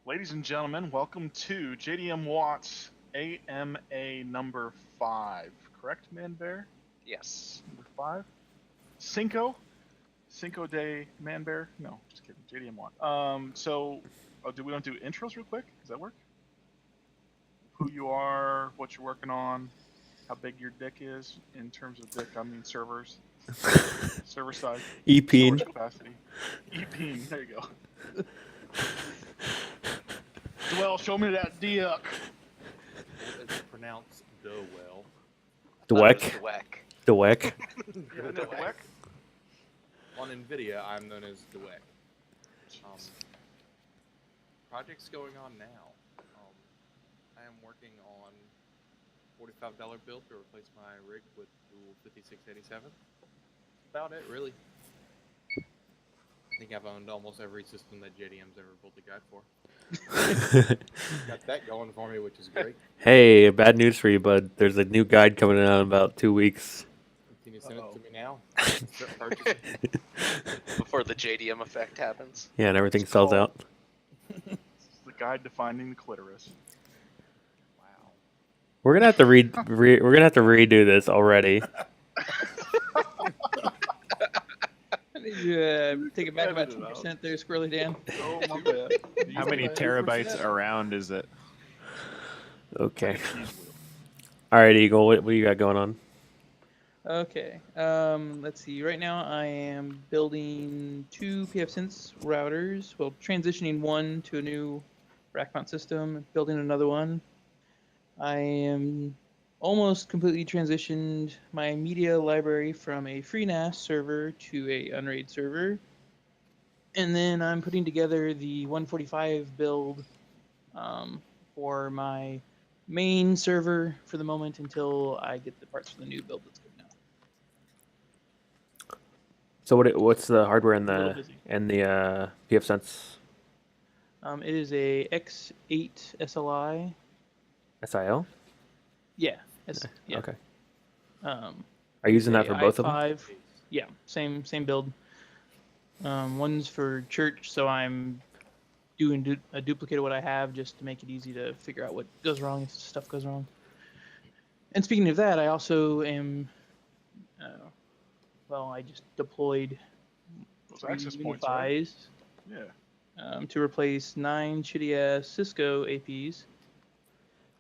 Ladies and gentlemen, welcome to JDM Watts AMA number 5. Correct, ManBear? Yes. Number 5? Cinco de ManBear? No, just kidding. JDM Watts. Do we want to do intros real quick? Does that work? Who you are, what you're working on, how big your dick is in terms of dick, I mean servers. Server size. EP. Storage capacity. EP. There you go. Well, show me that dick. It's pronounced Dowell. Dweck. Dweck. Dweck. On NVIDIA, I'm known as Dweck. Project's going on now. I am working on $45 build to replace my rig with Dual 5687. About it, really. I think I've owned almost every system that JDM's ever built a guide for. Got that going for me, which is great. Hey, bad news for you, bud. There's a new guide coming out in about 2 weeks. Can you send it to me now? Start purchasing. Before the JDM effect happens. Yeah, and everything sells out. It's the guide to finding the clitoris. Wow. We're gonna have to redo this already. Take it back about 2% there, Squirrely Dan. Oh, my bad. How many terabytes around is it? Okay. All right, Eagle. What do you got going on? Okay, let's see. Right now I am building 2 pfSense routers. Well, transitioning one to a new rack mount system, building another one. I am almost completely transitioned my media library from a FreeNAS server to a Unraid server. And then I'm putting together the 145 build for my main server for the moment until I get the parts for the new build that's coming out. So what's the hardware and A little the busy. pfSense It is a X8 SLI. SIL? Yeah. Yeah. Okay. Um, Are you using that for both of them? i5. Yeah, same build. One's for church, so I'm doing a duplicate of what I have just to make it easy to figure out what goes wrong if stuff goes wrong. And speaking of that, I also am, I just deployed Those access 3 points, right? Unifis Yeah. to replace 9 shitty-ass Cisco APs.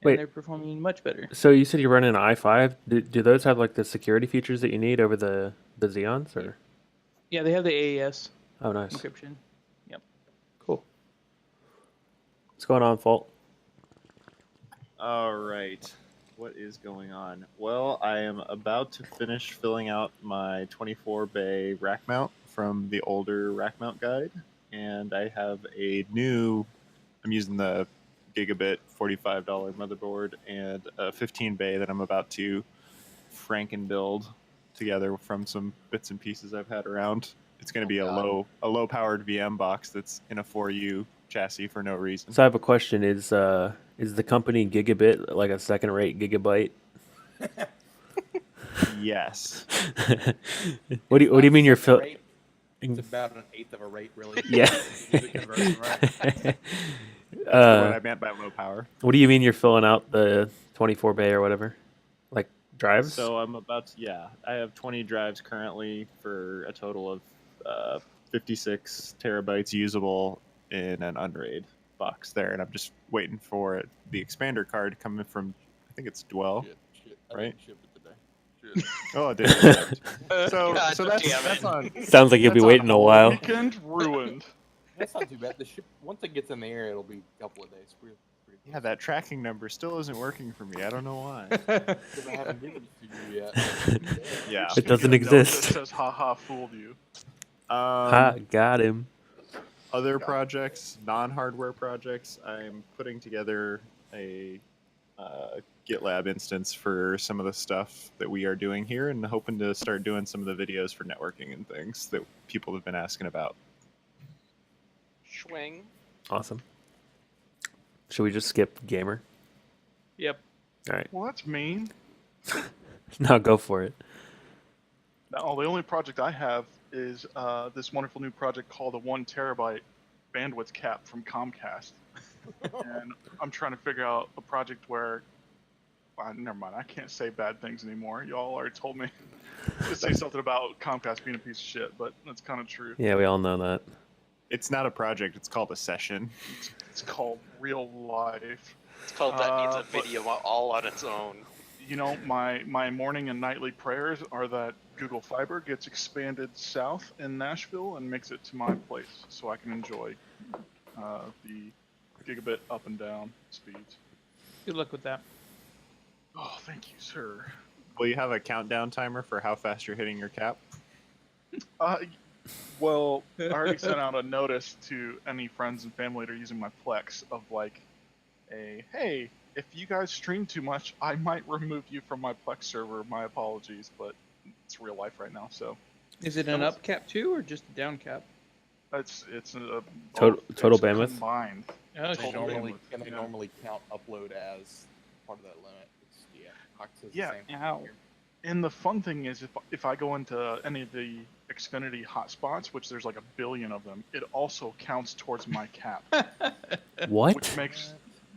And Wait. they're performing much better. So you said you're running an i5. Do those have like the security features that you need over the Xeons, or? Yeah, they have the AES Oh, nice. encryption. Yep. Cool. What's going on, Fault? All right. What is going on? Well, I am about to finish filling out my 24 bay rack mount from the older rack mount guide, and I have I'm using the Gigabit $45 motherboard and a 15 bay that I'm about to franken build together from some bits and pieces I've had around. It's going to be a low powered VM box that's in a 4U chassis for no reason. So I have a question. Is the company Gigabit like a second-rate gigabyte? Yes. What do you mean you're filling? It's about an eighth of a rate, really. Yeah. Music conversion, right? What I meant by low power. What do you mean you're filling out the 24 bay or whatever? Like drives? So I have 20 drives currently for a total of 56 terabytes usable in an Unraid box there, and I'm just waiting for the expander card coming from, I think it's Dwell. Shit. I Right? didn't ship it today. Shit. Oh, it did. so God so damn that's it. on. Sounds like you'll be That's on waiting a while. Weekend ruined. That's not too bad. The ship, once it gets in the air, it'll be a couple of days. Pretty Yeah, that tracking number still isn't working for me. I don't know why. because I haven't given it to you yet. Yeah. It doesn't Speaking of notes, exist. It says, "Ha fooled you." Ha, got him. Other projects, non-hardware projects, I'm putting together a GitLab instance for some of the stuff that we are doing here, and hoping to start doing some of the videos for networking and things that people have been asking about. Schwing. Awesome. Should we just skip gamer? Yep. All right. Well, that's mean. No, go for it. No, the only project I have is this wonderful new project called a 1 terabyte bandwidth cap from Comcast, and I'm trying to figure out a project where. Never mind. I can't say bad things anymore. Y'all already told me to say something about Comcast being a piece of shit, but that's kind of true. Yeah, we all know that. It's not a project. It's called a session. It's called real life. It's called That Needs a but- Video all on its own. You know, my morning and nightly prayers are that Google Fiber gets expanded south in Nashville and makes it to my place so I can enjoy the gigabit up and down speeds. Good luck with that. Oh, thank you, sir. Will you have a countdown timer for how fast you're hitting your cap? Well, I already sent out a notice to any friends and family that are using my Plex of like, hey, if you guys stream too much, I might remove you from my Plex server. My apologies, but it's real life right now, so. Is it an up cap too, or just a down cap? It's a Total it's bandwidth? Combined. Oh, Total sure. bandwidth, Can they yeah. normally count upload as part of that limit? It's, Cox is Yeah. the same. Ow. And the fun thing is, if I go into any of the Xfinity hotspots, which there's like 1 billion of them, it also counts towards my cap, What? which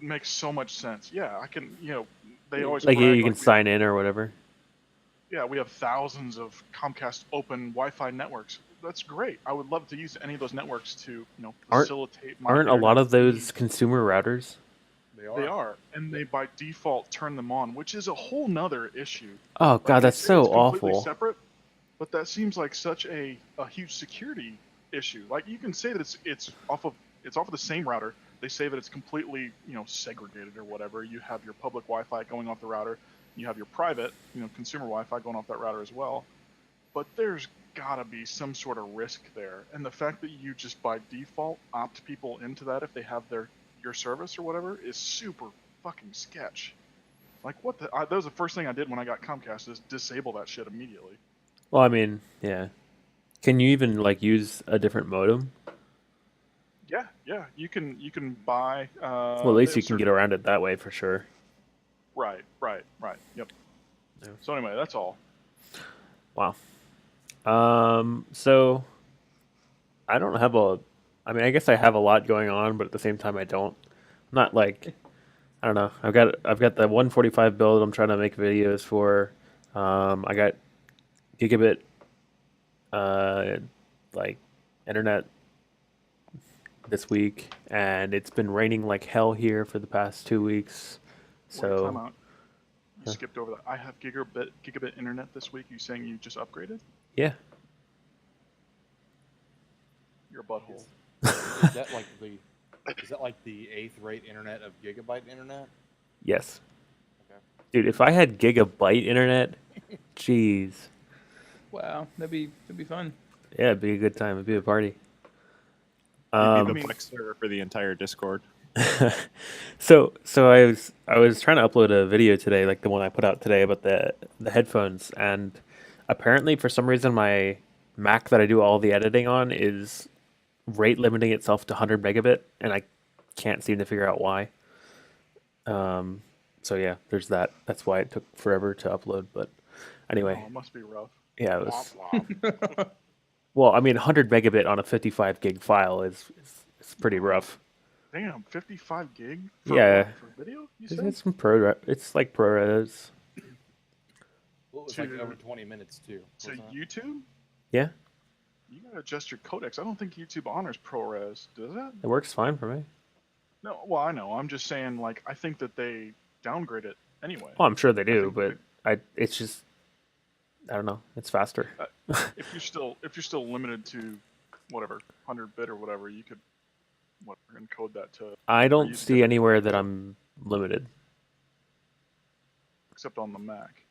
makes so much sense. Yeah, I can, they always Like brag you can we- sign in or whatever. Yeah, we have thousands of Comcast open Wi-Fi networks. That's great. I would love to use any of those networks to, Aren't- facilitate my. Aren't a lot of internet those speed. consumer routers? They are, and they by default turn them on, which is a whole nother issue. Oh Like, god, that's it's so completely awful. Separate, but that seems like such a huge security issue. Like you can say that it's off of the same router. They say that it's completely segregated or whatever. You have your public Wi-Fi going off the router. You have your private consumer Wi-Fi going off that router as well. But there's gotta be some sort of risk there, and the fact that you just by default opt people into that if they have your service or whatever is super fucking sketch. Like what that was the first thing I did when I got Comcast is disable that shit immediately. Well, I mean, yeah. Can you even like use a different modem? Yeah, you can buy. Well, at least you can get around it that way for sure. Right. Yep. Yeah. So anyway, that's all. Wow. So I don't have I mean, I guess I have a lot going on, but at the same time, I don't. I'm not like, I don't know. I've got the 145 build. I'm trying to make videos for. I got gigabit, like internet this week, and it's been raining like hell here for the past 2 weeks. Wait, time So out. You skipped over that. I have gigabit internet this week. You saying you just upgraded? yeah, You're a butthole. Is that like the 8th rate internet of gigabyte internet? yes, Okay. dude. If I had gigabyte internet, jeez, Wow, that'd be fun. yeah, it'd be a good time. It'd be a party. You'd be I the mean- Plex server for the entire Discord. So I was trying to upload a video today, like the one I put out today about the headphones, and apparently for some reason my Mac that I do all the editing on is rate limiting itself to 100 megabit, and I can't seem to figure out why. So yeah, there's that. That's why it took forever to upload. But anyway, Oh, it must be rough. yeah, it was. Womp womp. Well, I mean, 100 megabit on a 55 gig file is pretty rough. Damn, 55 gig. Yeah. For video, you It's, said? it's it's like ProRes. Well, it was like To- over 20 minutes too. So wasn't it? YouTube, Yeah, you gotta adjust your codecs. I don't think YouTube honors ProRes. Does that? it works fine for me. No. Well, I know. I'm just saying. Like, I think that they downgrade it anyway. Oh, I'm sure they do, think but it's just, I don't know. It's faster. If you're still limited to whatever 100 bit or whatever, you could encode that to I don't use see different- anywhere that I'm limited. except on the Mac.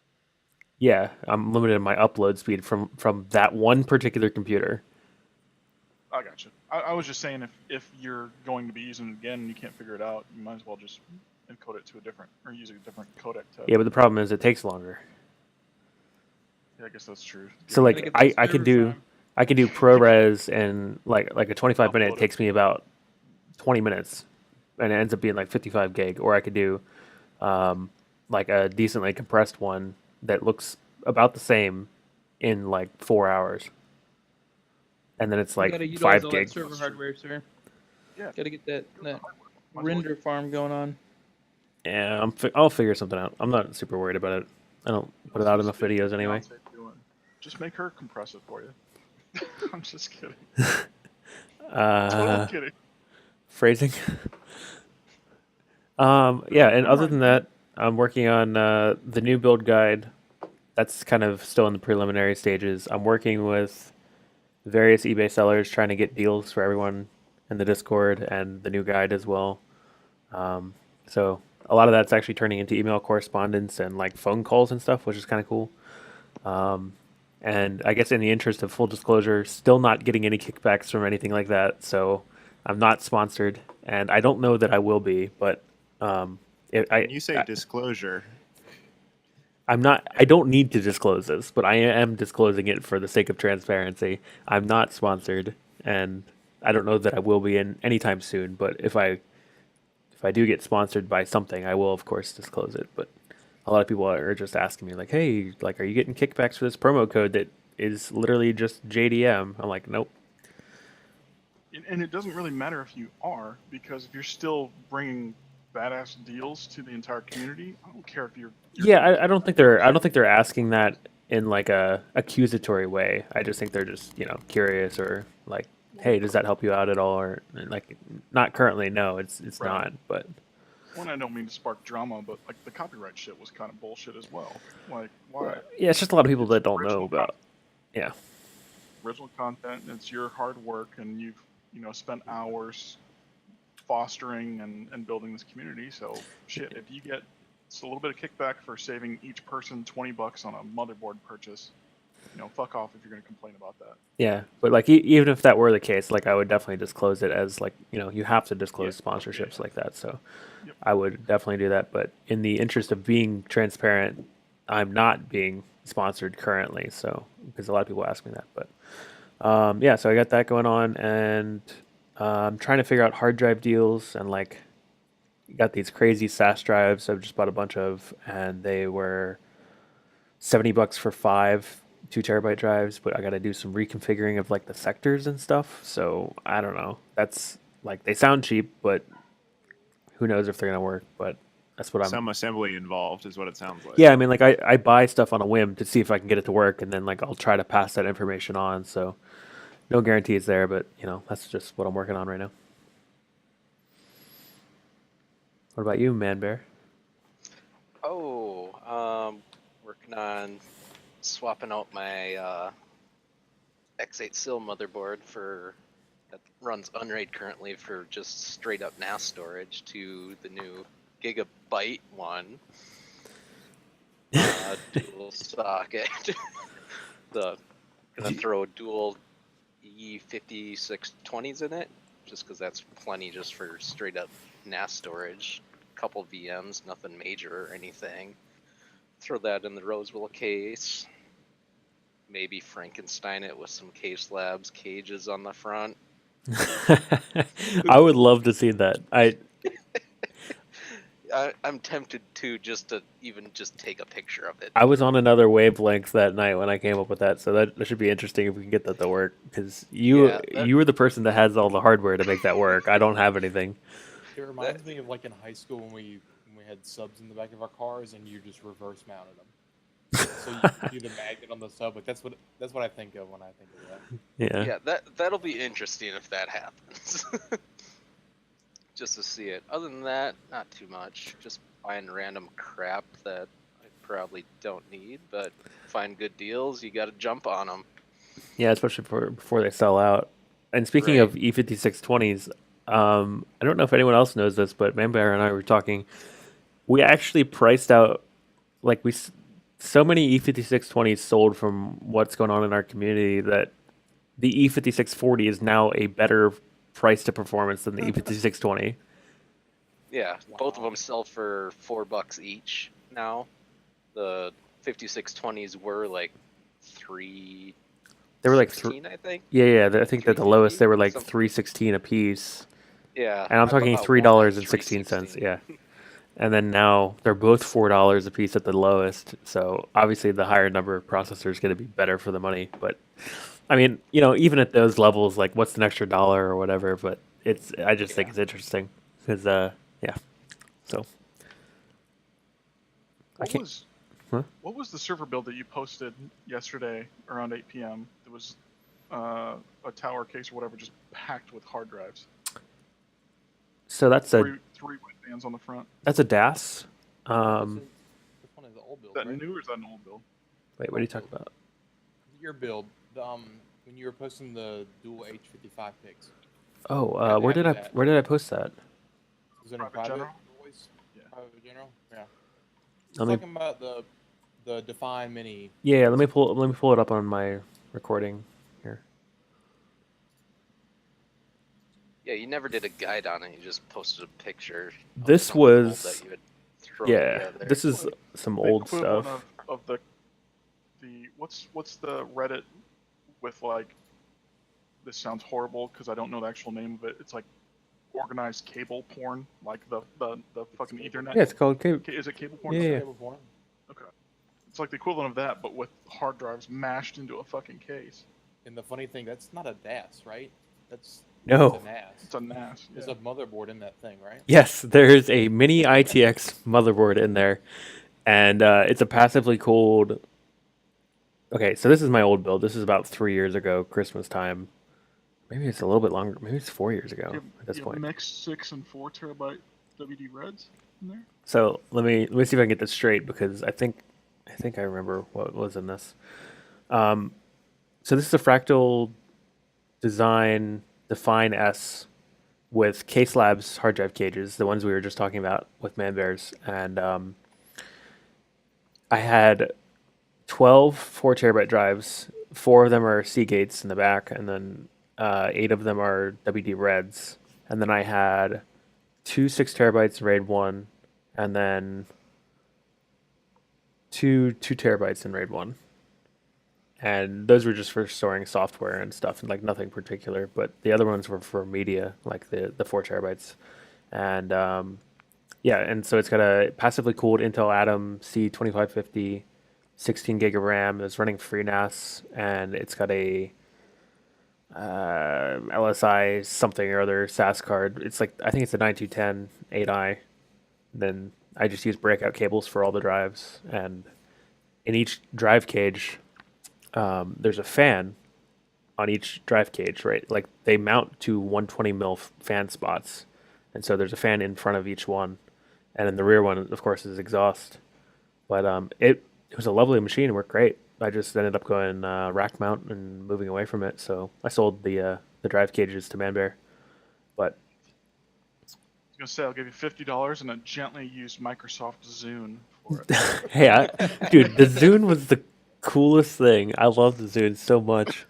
Yeah, I'm limited in my upload speed from that one particular computer. I gotcha. I was just saying if you're going to be using it again and you can't figure it out, you might as well just encode it to a different or use a different codec to. Yeah, but the problem is it takes longer. Yeah, I guess that's true. So Gotta like get that I can server do time. I can do ProRes and like a 25 minute Upload it. takes me about 20 minutes, and it ends up being like 55 gig. Or I could do like a decently compressed one that looks about the same in like 4 hours, and then it's You like gotta utilize 5 all gig. that server hardware, sir. Yeah. Got to get that do the hard work. Might as well render farm going on. Yeah, I'll figure something out. I'm not super worried about it. I don't put it out What's enough this videos anyway. fiancé doing? Just make her compress it for you. I'm just kidding. Totally kidding. Phrasing. Yeah, and other than that, I'm working on the new build guide. That's kind of still in the preliminary stages. I'm working with various eBay sellers trying to get deals for everyone in the Discord and the new guide as well. So a lot of that's actually turning into email correspondence and like phone calls and stuff, which is kind of cool. And I guess in the interest of full disclosure, still not getting any kickbacks from anything like that. So I'm not sponsored, and I don't know that I will be. But When you say disclosure, I'm not. I don't need to disclose this, but I am disclosing it for the sake of transparency. I'm not sponsored, and I don't know that I will be in anytime soon. But if I do get sponsored by something, I will of course disclose it. But a lot of people are just asking me like, "Hey, like, are you getting kickbacks for this promo code that is literally just JDM?" I'm like, "Nope." And it doesn't really matter if you are, because if you're still bringing badass deals to the entire community, I don't care if you're. Yeah, I don't think they're asking that in like a accusatory way. I just think they're just curious or like, "Hey, does that help you out at all?" Or like, not currently. No, it's Right. not. But One, I don't mean to spark drama, but like the copyright shit was kind of bullshit as well. Like, why? yeah, it's just a lot of people that don't know Original about. Yeah. Original content, it's your hard work, and you've spent hours fostering and building this community. So shit, if you get just a little bit of kickback for saving each person $20 on a motherboard purchase, fuck off if you're going to complain about that. Yeah, but like even if that were the case, like I would definitely disclose it as like you have to disclose sponsorships like that. So Yep. I would definitely do that. But in the interest of being transparent, I'm not being sponsored currently. So because a lot of people ask me that, but yeah, so I got that going on, and I'm trying to figure out hard drive deals, and like got these crazy SAS drives I've just bought a bunch of, and they were $70 for 5 2 terabyte drives, but I got to do some reconfiguring of like the sectors and stuff. So I don't know. That's like, they sound cheap, but who knows if they're gonna work. But that's what I'm. some assembly involved is what it sounds like. Yeah, I mean, like I buy stuff on a whim to see if I can get it to work, and then like I'll try to pass that information on. So no guarantees there, but that's just what I'm working on right now. What about you, ManBear? Working on swapping out my X8 SIL motherboard that runs Unraid currently for just straight up NAS storage to the new Gigabyte one. Dual socket. Gonna throw dual E5620s in it, just because that's plenty just for straight up NAS storage. Couple VMs, nothing major or anything. Throw that in the Roswell case. Maybe Frankenstein it with some Case Labs cages on the front. I would love to see that. I'm tempted to just take a picture of it. I was on another wavelength that night when I came up with that, so that should be interesting if we can get that to work. Because you were the person that has all the hardware to make that work. I don't have anything. It reminds me of like in high school when we had subs in the back of our cars and you just reverse mounted them. So you do the magnet on the sub. Like that's what I think of when I think of that. Yeah. That'll be interesting if that happens. Just to see it. Other than that, not too much. Just buying random crap that I probably don't need, but find good deals, you got to jump on them. Yeah, especially before they sell out. And speaking of E5620s, I don't know if anyone else knows this, but ManBear and I were talking. We actually priced out, like so many E5620s sold from what's going on in our community that the E5640 is now a better price to performance than the E5620. Yeah, both of them sell for $4 each now. The 5620s were like $3. They were like I think. Yeah. I think that the lowest they were like something. $3.16 a piece. Yeah. And I'm talking about $3.16. Yeah. And then now they're both $4 a piece at the lowest. So obviously the higher number of processors is going to be better for the money. But I mean, even at those levels, like what's an extra dollar or whatever? But I just think it's interesting because yeah. So I What can't. was Huh? what was the server build that you posted yesterday around 8 p.m.? There was a tower case or whatever just packed with hard drives. So that's Three white bands on the front. a DAS. This one is the old build, Is that right? new or is that an old build? Wait, what are you talking about? Your build, when you were posting the dual H55 pics. Oh, where did I post that? Was it in Private private? general? Voice? Yeah. Private general? Yeah. Let me, Talking about the Define Mini. yeah, let me pull it up on my recording here. Yeah, you never did a guide on it. You just posted a picture. Of This something old was that you had thrown yeah. together. This is some The old equivalent stuff. of the what's the Reddit with like, this sounds horrible because I don't know the actual name of it. It's like organized cable porn, like the fucking Ethernet. Yeah, it's called cable. Is it cable porn? Yeah. Cable porn. Okay. It's like the equivalent of that, but with hard drives mashed into a fucking case. And the funny thing, that's not a DAS, right? That's No. a NAS. It's a NAS. There's Yeah. a motherboard in that thing, right? Yes, there's a mini ITX motherboard in there, and it's a passively cooled. Okay, so this is my old build. This is about 3 years ago, Christmas time. Maybe it's a little bit longer. Maybe it's 4 years ago at this You have point. mixed 6 and 4 terabyte WD Reds in there. So let me see if I can get this straight because I think I remember what was in this. So this is a fractal design Define S with Case Labs hard drive cages, the ones we were just talking about with ManBears, and I had 12 4 terabyte drives. 4 of them are Seagates in the back, and then 8 of them are WD Reds. And then I had 2 6 terabytes in RAID 1, and then 2 2 terabytes in RAID 1. And those were just for storing software and stuff, and like nothing particular. But the other ones were for media, like the 4 terabytes. And yeah, and so it's got a passively cooled Intel Atom C2550, 16 gig of RAM. It's running FreeNAS, and it's got a LSI something or other SAS card. It's like, I think it's a 9210 8i. Then I just use breakout cables for all the drives, and in each drive cage, there's a fan on each drive cage, right? Like they mount to 120 mil fan spots, and so there's a fan in front of each one, and then the rear one, of course, is exhaust. But it was a lovely machine. It worked great. I just ended up going rack mount and moving away from it. So I sold the drive cages to ManBear. But I was gonna say I'll give you $50 and a gently used Microsoft Zune for it. hey, dude, the Zune was the coolest thing. I love the Zune so much.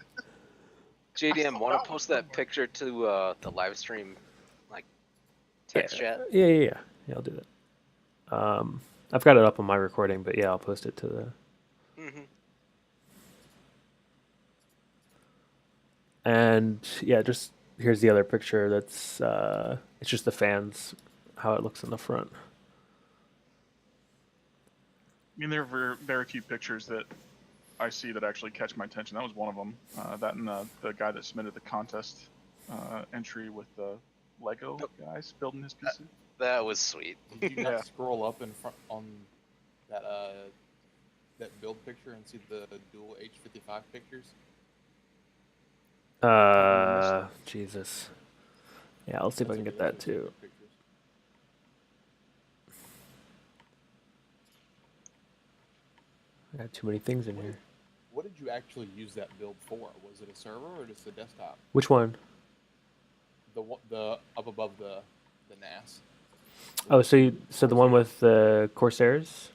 JDM, want to post that picture to the live stream, like text chat? Yeah, I'll do that. I've got it up on my recording, but yeah, I'll post it to the. Mm-hmm. And yeah, just here's the other picture. That's it's just the fans, how it looks in the front. I mean, there are very few pictures that I see that actually catch my attention. That was one of them. That and the guy that submitted the contest entry with the Lego guys building his PC. That was sweet. Did you not Yeah. scroll up in front on that build picture and see the dual H55 pictures? Jesus. Yeah, I'll see if I can get that too. I got too many things in here. What did you actually use that build for? Was it a server or just a desktop? Which one? The up above the NAS. Oh, so the one with the Corsairs?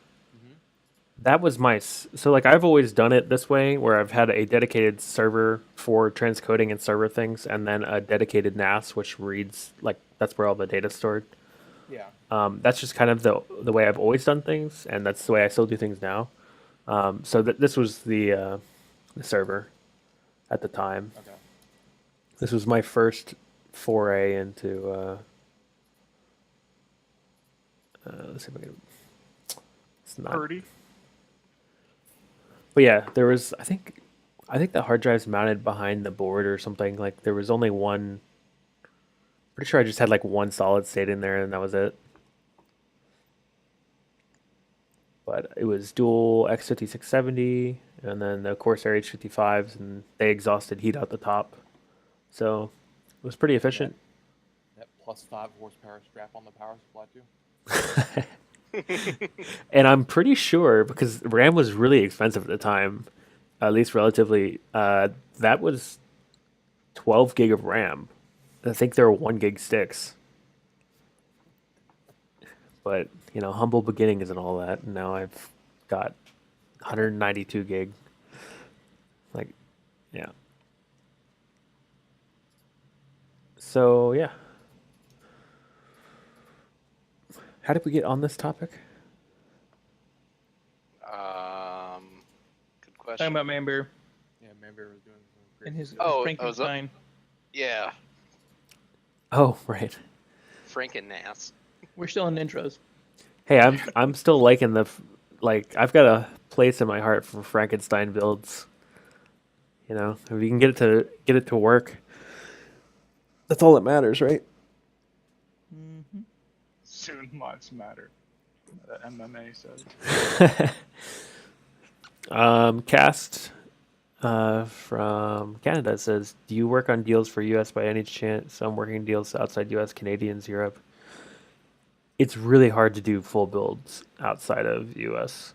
That was my so like I've always done it this way where I've had a dedicated server for transcoding and server things, and then a dedicated NAS which reads, like, that's where all the data's stored. Yeah. That's just kind of the way I've always done things, and that's the way I still do things now. So this was the server at the time. Okay. This was my first foray into. Let's see if I can. It's not. Purdy. But yeah, there was. I think the hard drive's mounted behind the board or something. Like there was only one Pretty sure I just had like one solid state in there and that was it. But it was dual X5670 and then the Corsair H55s, and they exhausted heat out the top. So it was pretty efficient. That plus 5 horsepower strap on the power supply too. And I'm pretty sure, because RAM was really expensive at the time, at least relatively, that was 12 gig of RAM. I think there were 1 gig sticks. But, you know, humble beginnings and all that. And now I've got 192 gig. Like, yeah. So, yeah. How did we get on this topic? Good question. Talking about ManBear Yeah, ManBear was doing some great and his stuff. Oh, Frankenstein. Yeah, Oh, right. Franken-Nass. We're still in intros. Hey, I'm still liking like I've got a place in my heart for Frankenstein builds. You know, if you can get it to work, that's all that matters, right? Mm-hmm. Soon lives matter. That MMA says. Cast from Canada says, "Do you work on deals for U.S. by any chance? I'm working deals outside U.S., Canadians, Europe. It's really hard to do full builds outside of U.S.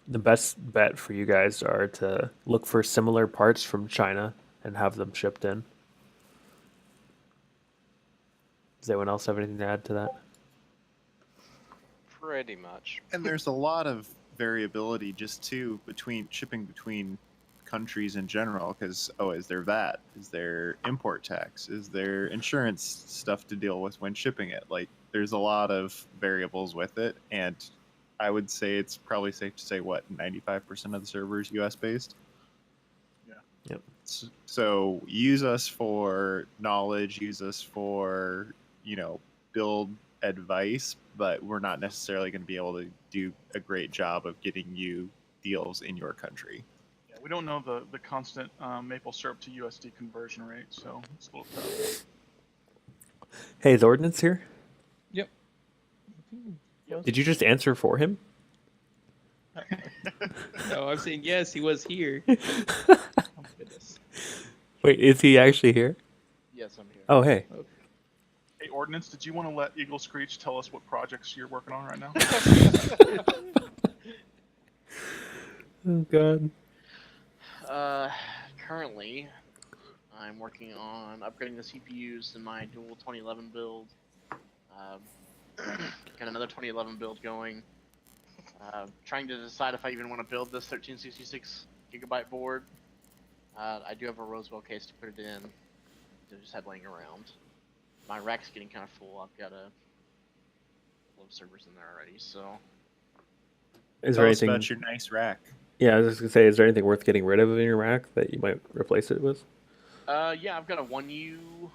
The best bet for you guys are to look for similar parts from China and have them shipped in." Does anyone else have anything to add to that? Pretty much. And there's a lot of variability just too between shipping between countries in general, because is there VAT, is there import tax, is there insurance stuff to deal with when shipping it? Like, there's a lot of variables with it, and I would say it's probably safe to say 95% of the servers US based. Yeah. Yep. So use us for knowledge, use us for build advice, but we're not necessarily going to be able to do a great job of getting you deals in your country. Yeah, we don't know the constant maple syrup to USD conversion rate, so it's a little tough. Hey, is Ordinance here? Yep. Did you just answer for him? No, I'm saying yes, he was here. Oh, goodness. Wait, is he actually here? Yes, I'm here. Oh, hey. Okay. Hey, Ordinance, did you want to let EagleScreech tell us what projects you're working on right now? Oh, God. Currently, I'm working on upgrading the CPUs in my dual 2011 build. Got another 2011 build going. Trying to decide if I even want to build this 1366 gigabyte board. I do have a Roswell case to put it in. I just had laying around. My rack's getting kind of full. I've got a couple of servers in there already, so. Is Tell there us anything? about your nice rack. Yeah, I was just gonna say, is there anything worth getting rid of in your rack that you might replace it with? Yeah, I've got a 1U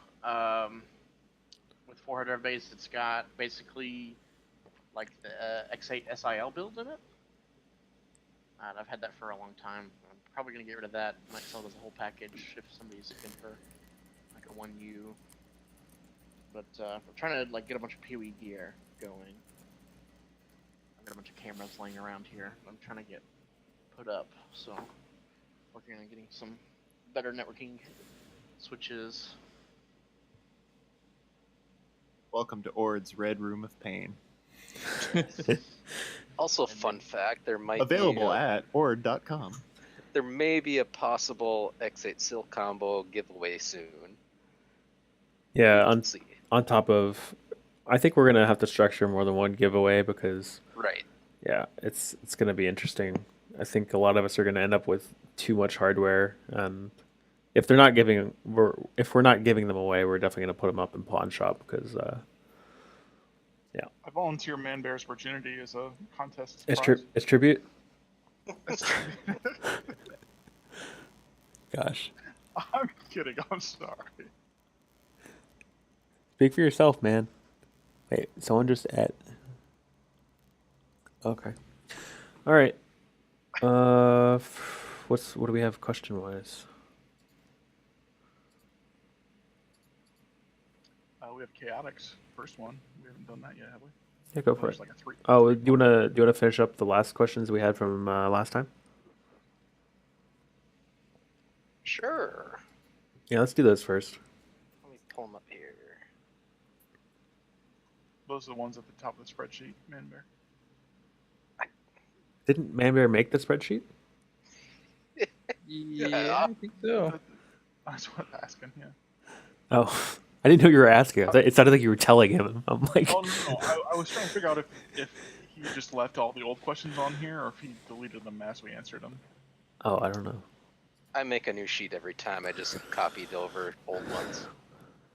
with 400 base. It's got basically like the X8 SIL build in it. And I've had that for a long time. I'm probably gonna get rid of that. Might sell it as a whole package if somebody's looking for like a 1U. But I'm trying to like get a bunch of PoE gear going. I've got a bunch of cameras laying around here. I'm trying to get put up, so working on getting some better networking switches. Welcome to Ord's Red Room of Pain. Also, fun fact: there might Available be at ord.com. there may be a possible X8 Silk combo giveaway soon. Yeah, We'll see. on top of, I think we're gonna have to structure more than one giveaway because, Right. yeah, it's gonna be interesting. I think a lot of us are gonna end up with too much hardware, and if we're not giving them away, we're definitely gonna put them up in pawn shop because, yeah, I volunteer ManBear's virginity as a contest it's prize. it's tribute. It's true. Gosh, I'm kidding. I'm sorry. speak for yourself, man. Wait, someone just at. Okay, all right. What do we have question wise? We we have Chaotix, first one. We haven't done that yet, have we? Yeah, go for There's it. like a three. Oh, do you wanna finish up the last questions we had from last time? Sure. Yeah, let's do those first. Let me pull them up here. Those are the ones at the top of the spreadsheet, ManBear. Didn't ManBear make the spreadsheet? Yeah, I think so. That's what I'm asking. Yeah. Oh, I didn't know you were asking. It sounded like you were telling him. I'm like, Oh no. I was trying to figure out if he just left all the old questions on here, or if he deleted them as we answered them. oh, I don't know. I make a new sheet every time. I just copied over old ones.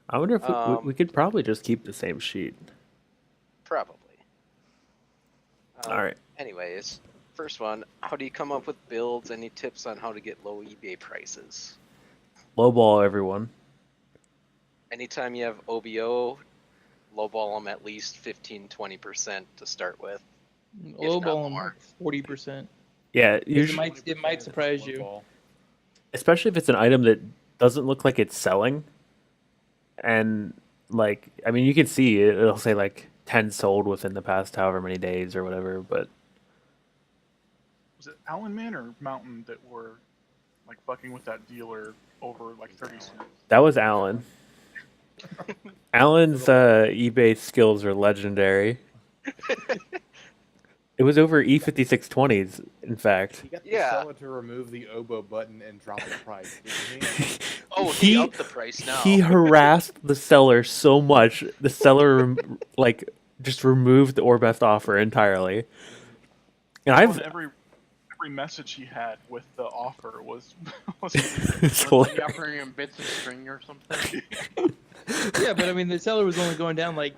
I wonder if we could probably just keep the same sheet. Probably. All right. Anyways, first one. How do you come up with builds? Any tips on how to get low eBay prices? Lowball everyone. Anytime you have OBO, lowball them at least 15-20% to start with. Lowball them more. 40%. Yeah, It usually, might surprise you. Lowball. especially if it's an item that doesn't look like it's selling, and like, I mean, you can see it'll say like 10 sold within the past however many days or whatever, but Was it Allen Man or Mountain that were like fucking with that dealer over like 30 cents? that was Alan. Alan's eBay skills are legendary. It was over E5620s, in fact. He got the Yeah. seller to remove the oboe button and drop the price, didn't he? Oh, he upped the price now. He harassed the seller so much. The seller like just removed the or best offer entirely. And And I've every message he had with the offer was it's Was hilarious. he offering him bits of string or something? Yeah, but I mean, the seller was only going down like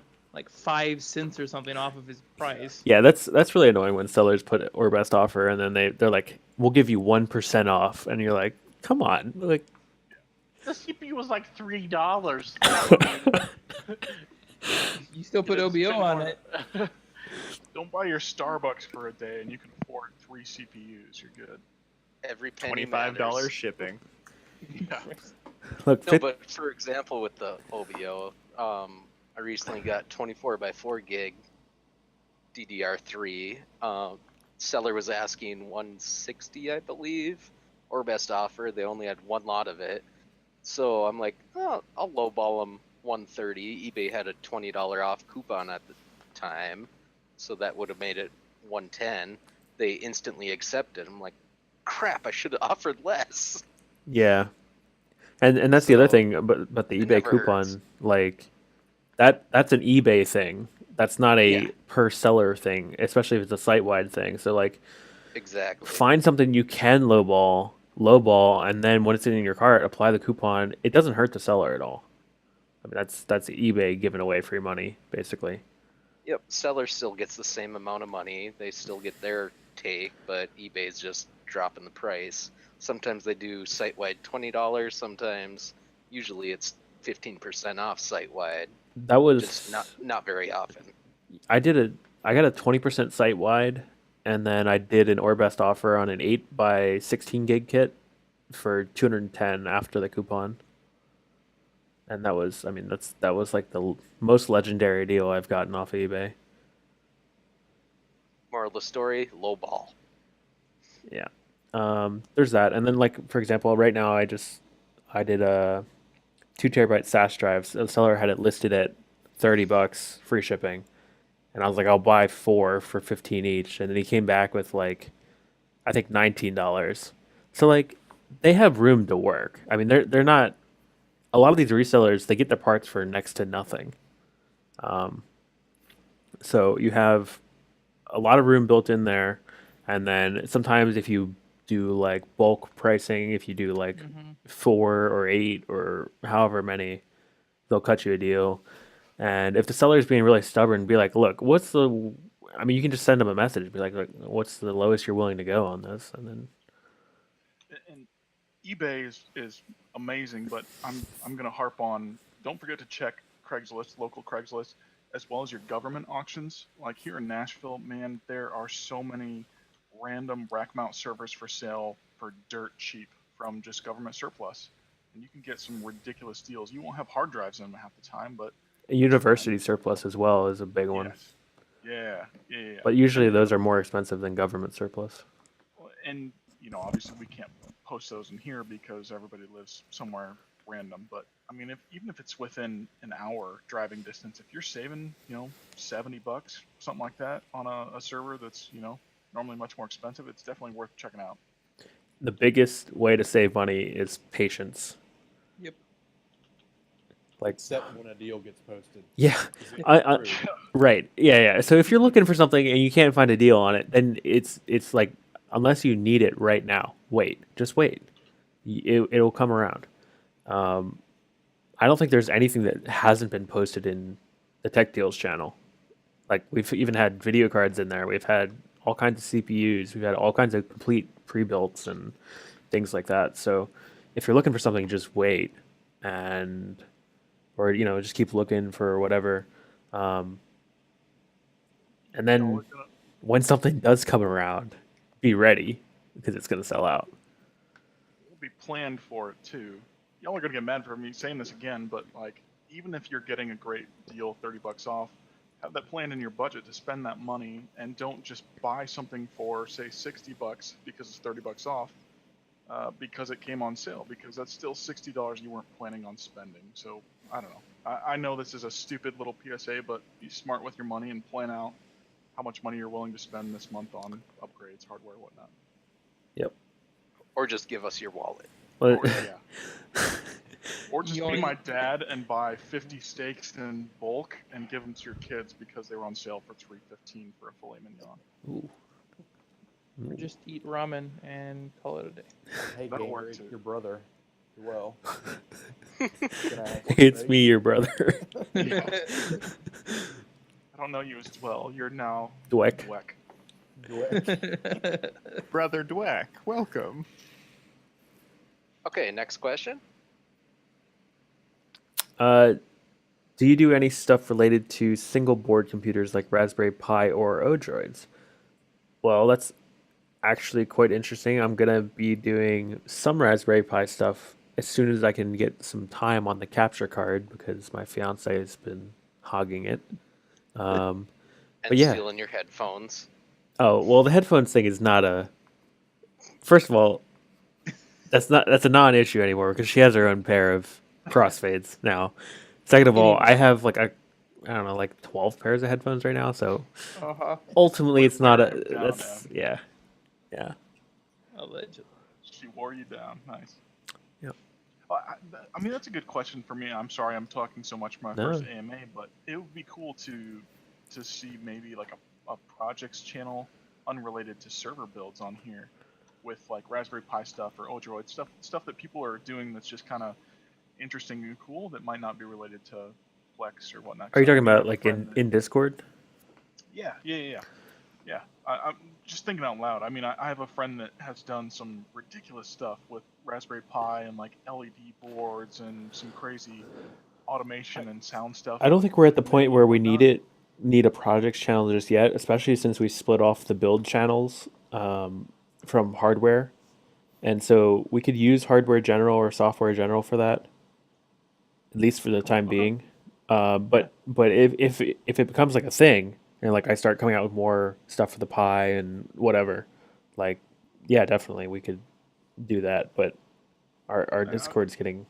5 cents or something off of his price. Yeah, that's really annoying when sellers put or best offer and then they're like, we'll give you 1% off, and you're like, come on, like. The CPU was like $3. You still put OBO on it. Don't buy your Starbucks for a day and you can afford 3 CPUs. You're good. Every penny $25 matters. shipping. Yeah. Look, No, but for example, with the OBO, I recently got 24x4 gig DDR3. Seller was asking 160, I believe, or best offer. They only had one lot of it, so I'm like, oh, I'll lowball them 130. eBay had a $20 off coupon at the time, so that would have made it 110. They instantly accepted. I'm like, crap! I should have offered less. yeah, and that's the other So, thing, but the it eBay never coupon, hurts. like that's an eBay thing. That's not a Yeah. per seller thing, especially if it's a site wide thing. So like, Exactly. find something you can lowball, and then when it's in your cart, apply the coupon. It doesn't hurt the seller at all. I mean, that's eBay giving away free money, basically. Yep, seller still gets the same amount of money. They still get their take, but eBay's just dropping the price. Sometimes they do site-wide $20. Sometimes, usually it's 15% off site-wide. That was Just not very often. I got a 20% site wide, and then I did an or best offer on an 8x16 gig kit for 210 after the coupon. And that was, I mean, that was like the most legendary deal I've gotten off of eBay. Moral of the story: low ball. Yeah. There's that, and then like for example, right now I did a 2 terabyte SAS drives. The seller had it listed at $30 free shipping, and I was like, I'll buy 4 for 15 each, and then he came back with like, I think $19. So like, they have room to work. I mean, they're not. A lot of these resellers, they get their parts for next to nothing. So you have a lot of room built in there, and then sometimes if you do like bulk pricing, if you do like 4 or 8 or however many, they'll cut you a deal. And if the seller's being really stubborn, be like, look, I mean, you can just send them a message, be like, what's the lowest you're willing to go on this? And then And eBay is amazing, but I'm gonna harp on. Don't forget to check Craigslist, local Craigslist, as well as your government auctions. Like here in Nashville, man, there are so many random rack mount servers for sale for dirt cheap from just government surplus, and you can get some ridiculous deals. You won't have hard drives in them half the time, but University surplus as well is a big one. Yes. Yeah. But usually those are more expensive than government surplus. And obviously we can't post those in here because everybody lives somewhere random. But I mean, even if it's within an hour driving distance, if you're saving $70, something like that, on a server that's normally much more expensive, it's definitely worth checking out. The biggest way to save money is patience. Yep. Like, Except when a deal gets posted. yeah, 'Cause it I gets through. right, yeah. So if you're looking for something and you can't find a deal on it, then it's like, unless you need it right now, just wait. It'll come around. I don't think there's anything that hasn't been posted in the Tech Deals channel. Like, we've even had video cards in there. We've had all kinds of CPUs. We've had all kinds of complete pre-builts and things like that. So if you're looking for something, just wait, or just keep looking for whatever. And then when something does come around, be ready, because it's going to sell out. We'll be planned for it too. Y'all are gonna get mad for me saying this again, but like, even if you're getting a great deal, $30 off, have that planned in your budget to spend that money, and don't just buy something for, say, $60 because it's $30 off, because it came on sale, because that's still $60 you weren't planning on spending. So I don't know. I know this is a stupid little PSA, but be smart with your money and plan out how much money you're willing to spend this month on upgrades, hardware, whatnot. Yep. Or just give us your wallet. But, Or just be my dad and buy 50 steaks in bulk and give them to your kids because they were on sale for $3.15 for a filet mignon. ooh. Or just eat ramen and call it a day. Hey, That'll Gamer, work it's too. your brother. Well, It's me, your brother. I don't know you as well. You're now Dweck. Brother Dweck, welcome. Okay, next question. Do you do any stuff related to single board computers like Raspberry Pi or Odroids? Well, that's actually quite interesting. I'm gonna be doing some Raspberry Pi stuff as soon as I can get some time on the capture card, because my fiance has been hogging it. And But yeah. stealing your headphones. Oh, well, the headphones thing is not a. First of all, that's a non-issue anymore because she has her own pair of crossfades now. Second of all, I have I don't know, 12 pairs of headphones right now. So ultimately, it's not a. That's yeah. Allegedly. She wore you down. Nice. Yep. I mean, that's a good question for me. I'm sorry I'm talking so much for my first AMA, but it would be cool to see maybe like a projects channel unrelated to server builds on here, with like Raspberry Pi stuff or Odroid stuff that people are doing that's just kind of interesting and cool that might not be related to Flex or whatnot. Are you talking about like in Discord? Yeah. I'm just thinking out loud. I mean, I have a friend that has done some ridiculous stuff with Raspberry Pi and like LED boards and some crazy automation and sound stuff. I don't think we're at the point where we need a projects channel just yet, especially since we split off the build channels from hardware, and so we could use hardware general or software general for that, at least for the time being. But if it becomes like a thing, and like I start coming out with more stuff for the Pi and whatever, like, yeah, definitely we could do that. But our Discord's getting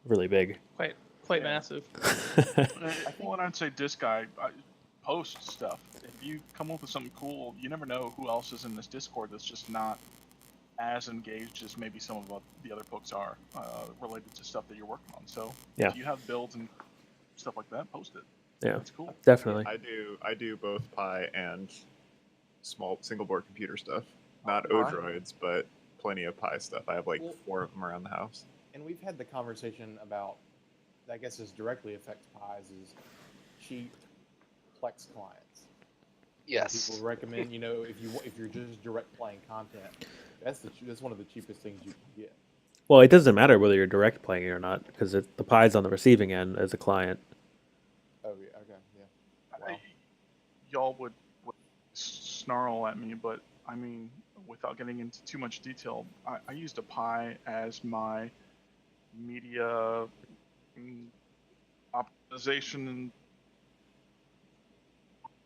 really big. Quite massive. Well, I'd say Disc Guy post stuff. If you come up with something cool, you never know who else is in this Discord that's just not as engaged as maybe some of the other folks are related to stuff that you're working on. So if you have builds and stuff like that, post it. Yeah, that's cool. Definitely. I do both Pi and small single board computer stuff. Not Odroids, but plenty of Pi stuff. I have 4 of them around the house. And we've had the conversation about, I guess this directly affects Pis, is cheap Plex clients. Yes. People recommend, if you're just direct playing content, that's one of the cheapest things you can get. Well, it doesn't matter whether you're direct playing it or not, because the Pi's on the receiving end as a client. Oh yeah, okay, yeah. Wow. Y'all would snarl at me, but I mean, without getting into too much detail, I used a Pi as my media optimization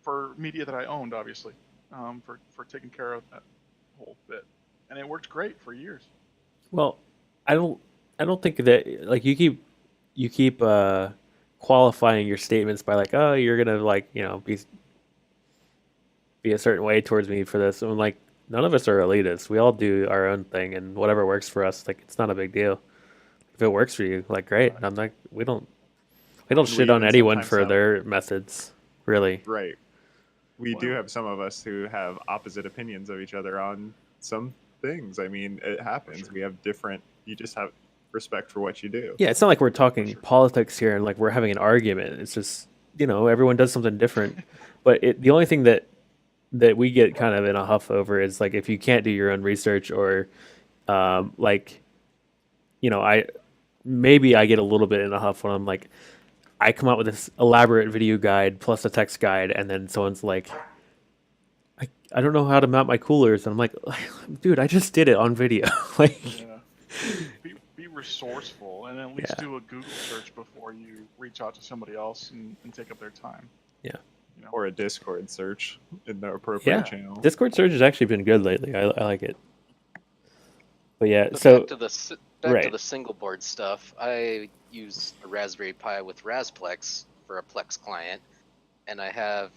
for media that I owned, obviously, for taking care of that whole bit, and it worked great for years. Well, I don't think that like you keep qualifying your statements by like, oh, you're gonna like be a certain way towards me for this. I'm like, none of us are elitists. We all do our own thing, and whatever works for us, like it's not a big deal. If it works for you, like great. I'm like, we don't shit on even anyone sometimes for have- their methods, really. Right. We do Well- have some of us who have opposite opinions of each other on some things. I mean, it happens. sure. We have different. You just have respect for what you do. Yeah, it's not like we're talking sure. politics here and like we're having an argument. It's just everyone does something different. But the only thing that we get kind of in a huff over is like if you can't do your own research or like I get a little bit in a huff when I'm like I come out with this elaborate video guide plus a text guide and then someone's like I don't know how to mount my coolers and I'm like dude, I just did it on video. Like Yeah. Be resourceful and at least Yeah. do a Google search before you reach out to somebody else and take up their time. Yeah. Or a Discord search in the appropriate Yeah. channel. Discord search has actually been good lately. I like it. But yeah, But so back to the right. single board stuff. I use a Raspberry Pi with Rasplex for a Plex client, and I have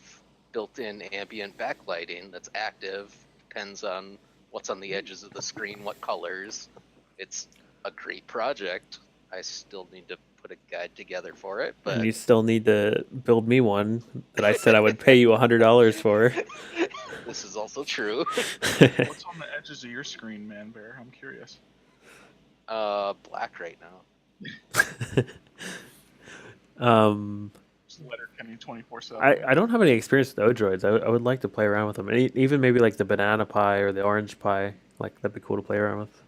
built-in ambient backlighting that's active. Depends on what's on the edges of the screen, what colors. It's a great project. I still need to put a guide together for it, but and you still need to build me one that I said I would pay you $100 for. this is also true. What's on the edges of your screen, ManBear? I'm curious. Black right now. Just Letterkenny 24/7. I don't have any experience with Odroids. I would like to play around with them. And even maybe like the Banana Pi or the Orange Pi. Like that'd be cool to play around with.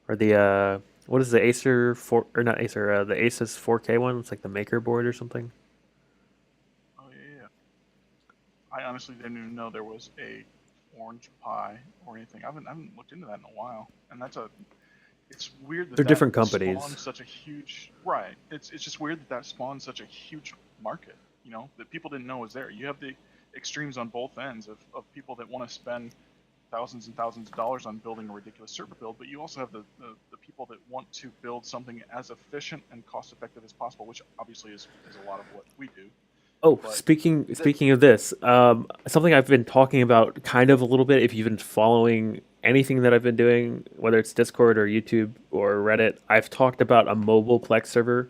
Or the what is the Acer 4 or not Acer? The Asus 4K one. It's like the Maker board or something. Oh yeah. I honestly didn't even know there was a Orange Pi or anything. I haven't looked into that in a while, and it's weird that They're different companies. spawned such a huge right. It's just weird that spawned such a huge market. That people didn't know was there. You have the extremes on both ends of people that want to spend thousands and thousands of dollars on building a ridiculous server build, but you also have the people that want to build something as efficient and cost effective as possible, which obviously is a lot of what we do. Oh, But speaking of this, something I've been talking about kind of a little bit. If you've been following anything that I've been doing, whether it's Discord or YouTube or Reddit, I've talked about a mobile Plex server,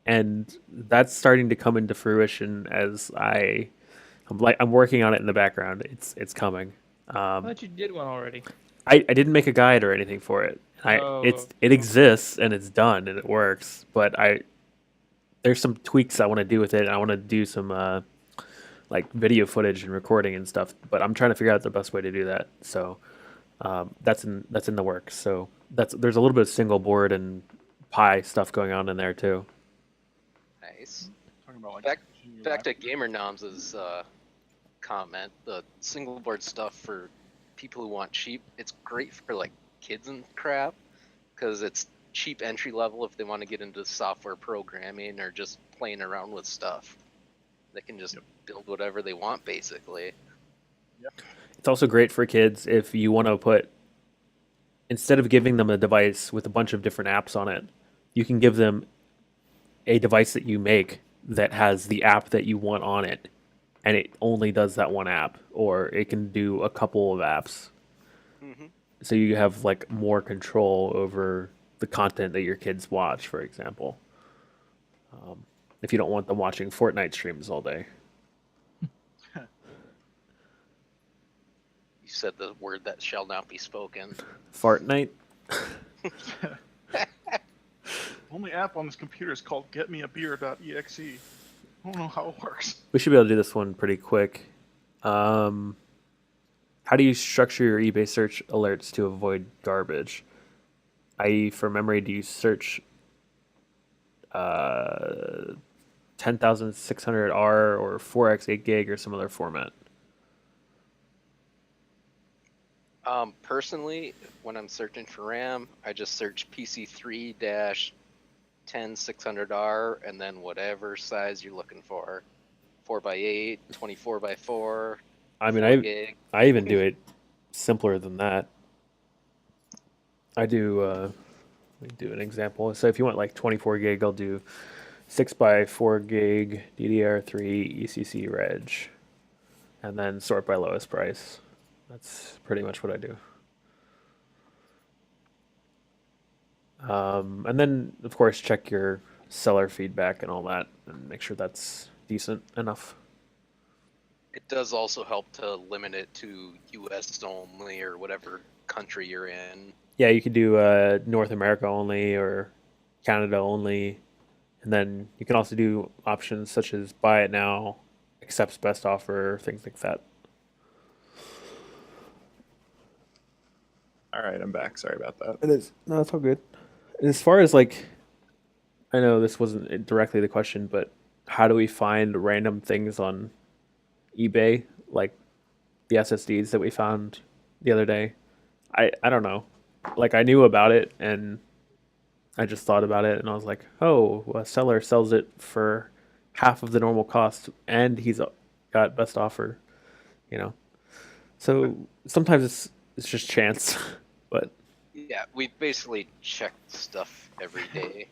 and that's starting to come into fruition as I'm working on it in the background. It's coming. I thought you did one already. I didn't make a guide or anything for it. It exists and it's done and it works, but there's some tweaks I want to do with it. And I want to do some like video footage and recording and stuff, but I'm trying to figure out the best way to do that. So that's in the works. So there's a little bit of single board and Pi stuff going on in there too. Nice. Talking about like Back to GamerNoms' comment, the single board stuff for people who want cheap, it's great for like kids and crap because it's cheap entry level if they want to get into software programming or just playing around with stuff. They can just build whatever they want basically. It's also great for kids if you want to instead of giving them a device with a bunch of different apps on it, you can give them a device that you make that has the app that you want on it, and it only does that one app, or it can do a couple of apps. Mm-hmm. So you have like more control over the content that your kids watch, for example. If you don't want them watching Fortnite streams all day. You said the word that shall not be spoken. Fortnite? only app on this computer is called getmeabeer.exe. I don't know how it works. We should be able to do this one pretty quick. How do you structure your eBay search alerts to avoid garbage? I.e., for memory, do you search 10600R or 4x 8 gig or some other format? Personally, when I'm searching for RAM, I just search PC3-10600R and then whatever size you're looking for. 4x8, 24x4. I mean, 4 gig. I even do it simpler than that. I do. Let me do an example. So if you want like 24 gig, I'll do 6x4 gig DDR3 ECC reg, and then sort by lowest price. That's pretty much what I do. And then, of course, check your seller feedback and all that, and make sure that's decent enough. It does also help to limit it to US only or whatever country you're in. Yeah, you could do North America only or Canada only. And then you can also do options such as buy it now, accepts best offer, things like that. All right, I'm back. Sorry about that. It is. No, it's all good. As far as like, I know this wasn't directly the question, but how do we find random things on eBay, like the SSDs that we found the other day? I don't know. Like, I knew about it and I just thought about it and I was like, oh, a seller sells it for half of the normal cost and he's got best offer, you know. So sometimes it's just chance, but Yeah, we basically check stuff every day.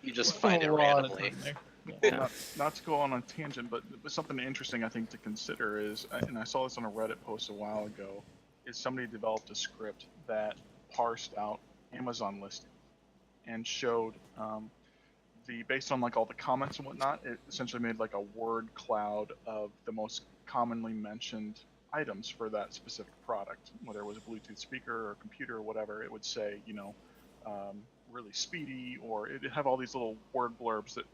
You just There's find a it lot of randomly. time there. yeah. Not to go on a tangent, but something interesting I think to consider is, and I saw this on a Reddit post a while ago, is somebody developed a script that parsed out Amazon listings and showed based on like all the comments and whatnot, it essentially made like a word cloud of the most commonly mentioned items for that specific product, whether it was a Bluetooth speaker or computer or whatever. It would say, really speedy, or it'd have all these little word blurbs that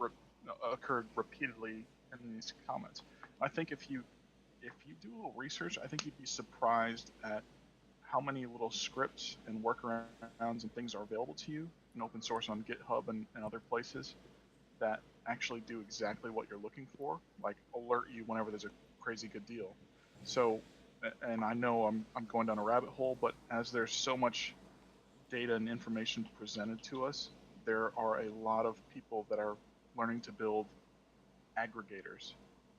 occurred repeatedly in these comments. I think if you do a little research, I think you'd be surprised at how many little scripts and workarounds and things are available to you in open source on GitHub and other places that actually do exactly what you're looking for, like alert you whenever there's a crazy good deal. So, and I know I'm going down a rabbit hole, but as there's so much data and information presented to us, there are a lot of people that are learning to build aggregators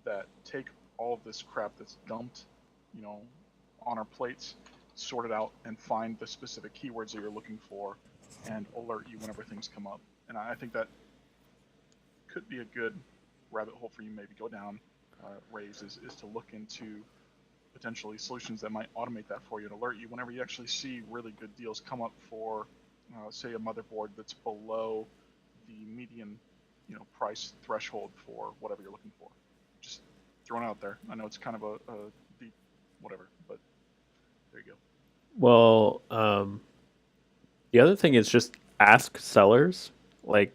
that take all of this crap that's dumped, on our plates, sort it out, and find the specific keywords that you're looking for, and alert you whenever things come up. And I think that could be a good rabbit hole for you maybe go down, Raise, is to look into potentially solutions that might automate that for you and alert you whenever you actually see really good deals come up for, say, a motherboard that's below the median, price threshold for whatever you're looking for. Just throwing it out there. I know it's kind of a deep whatever, but there you go. Well, the other thing is just ask sellers. Like,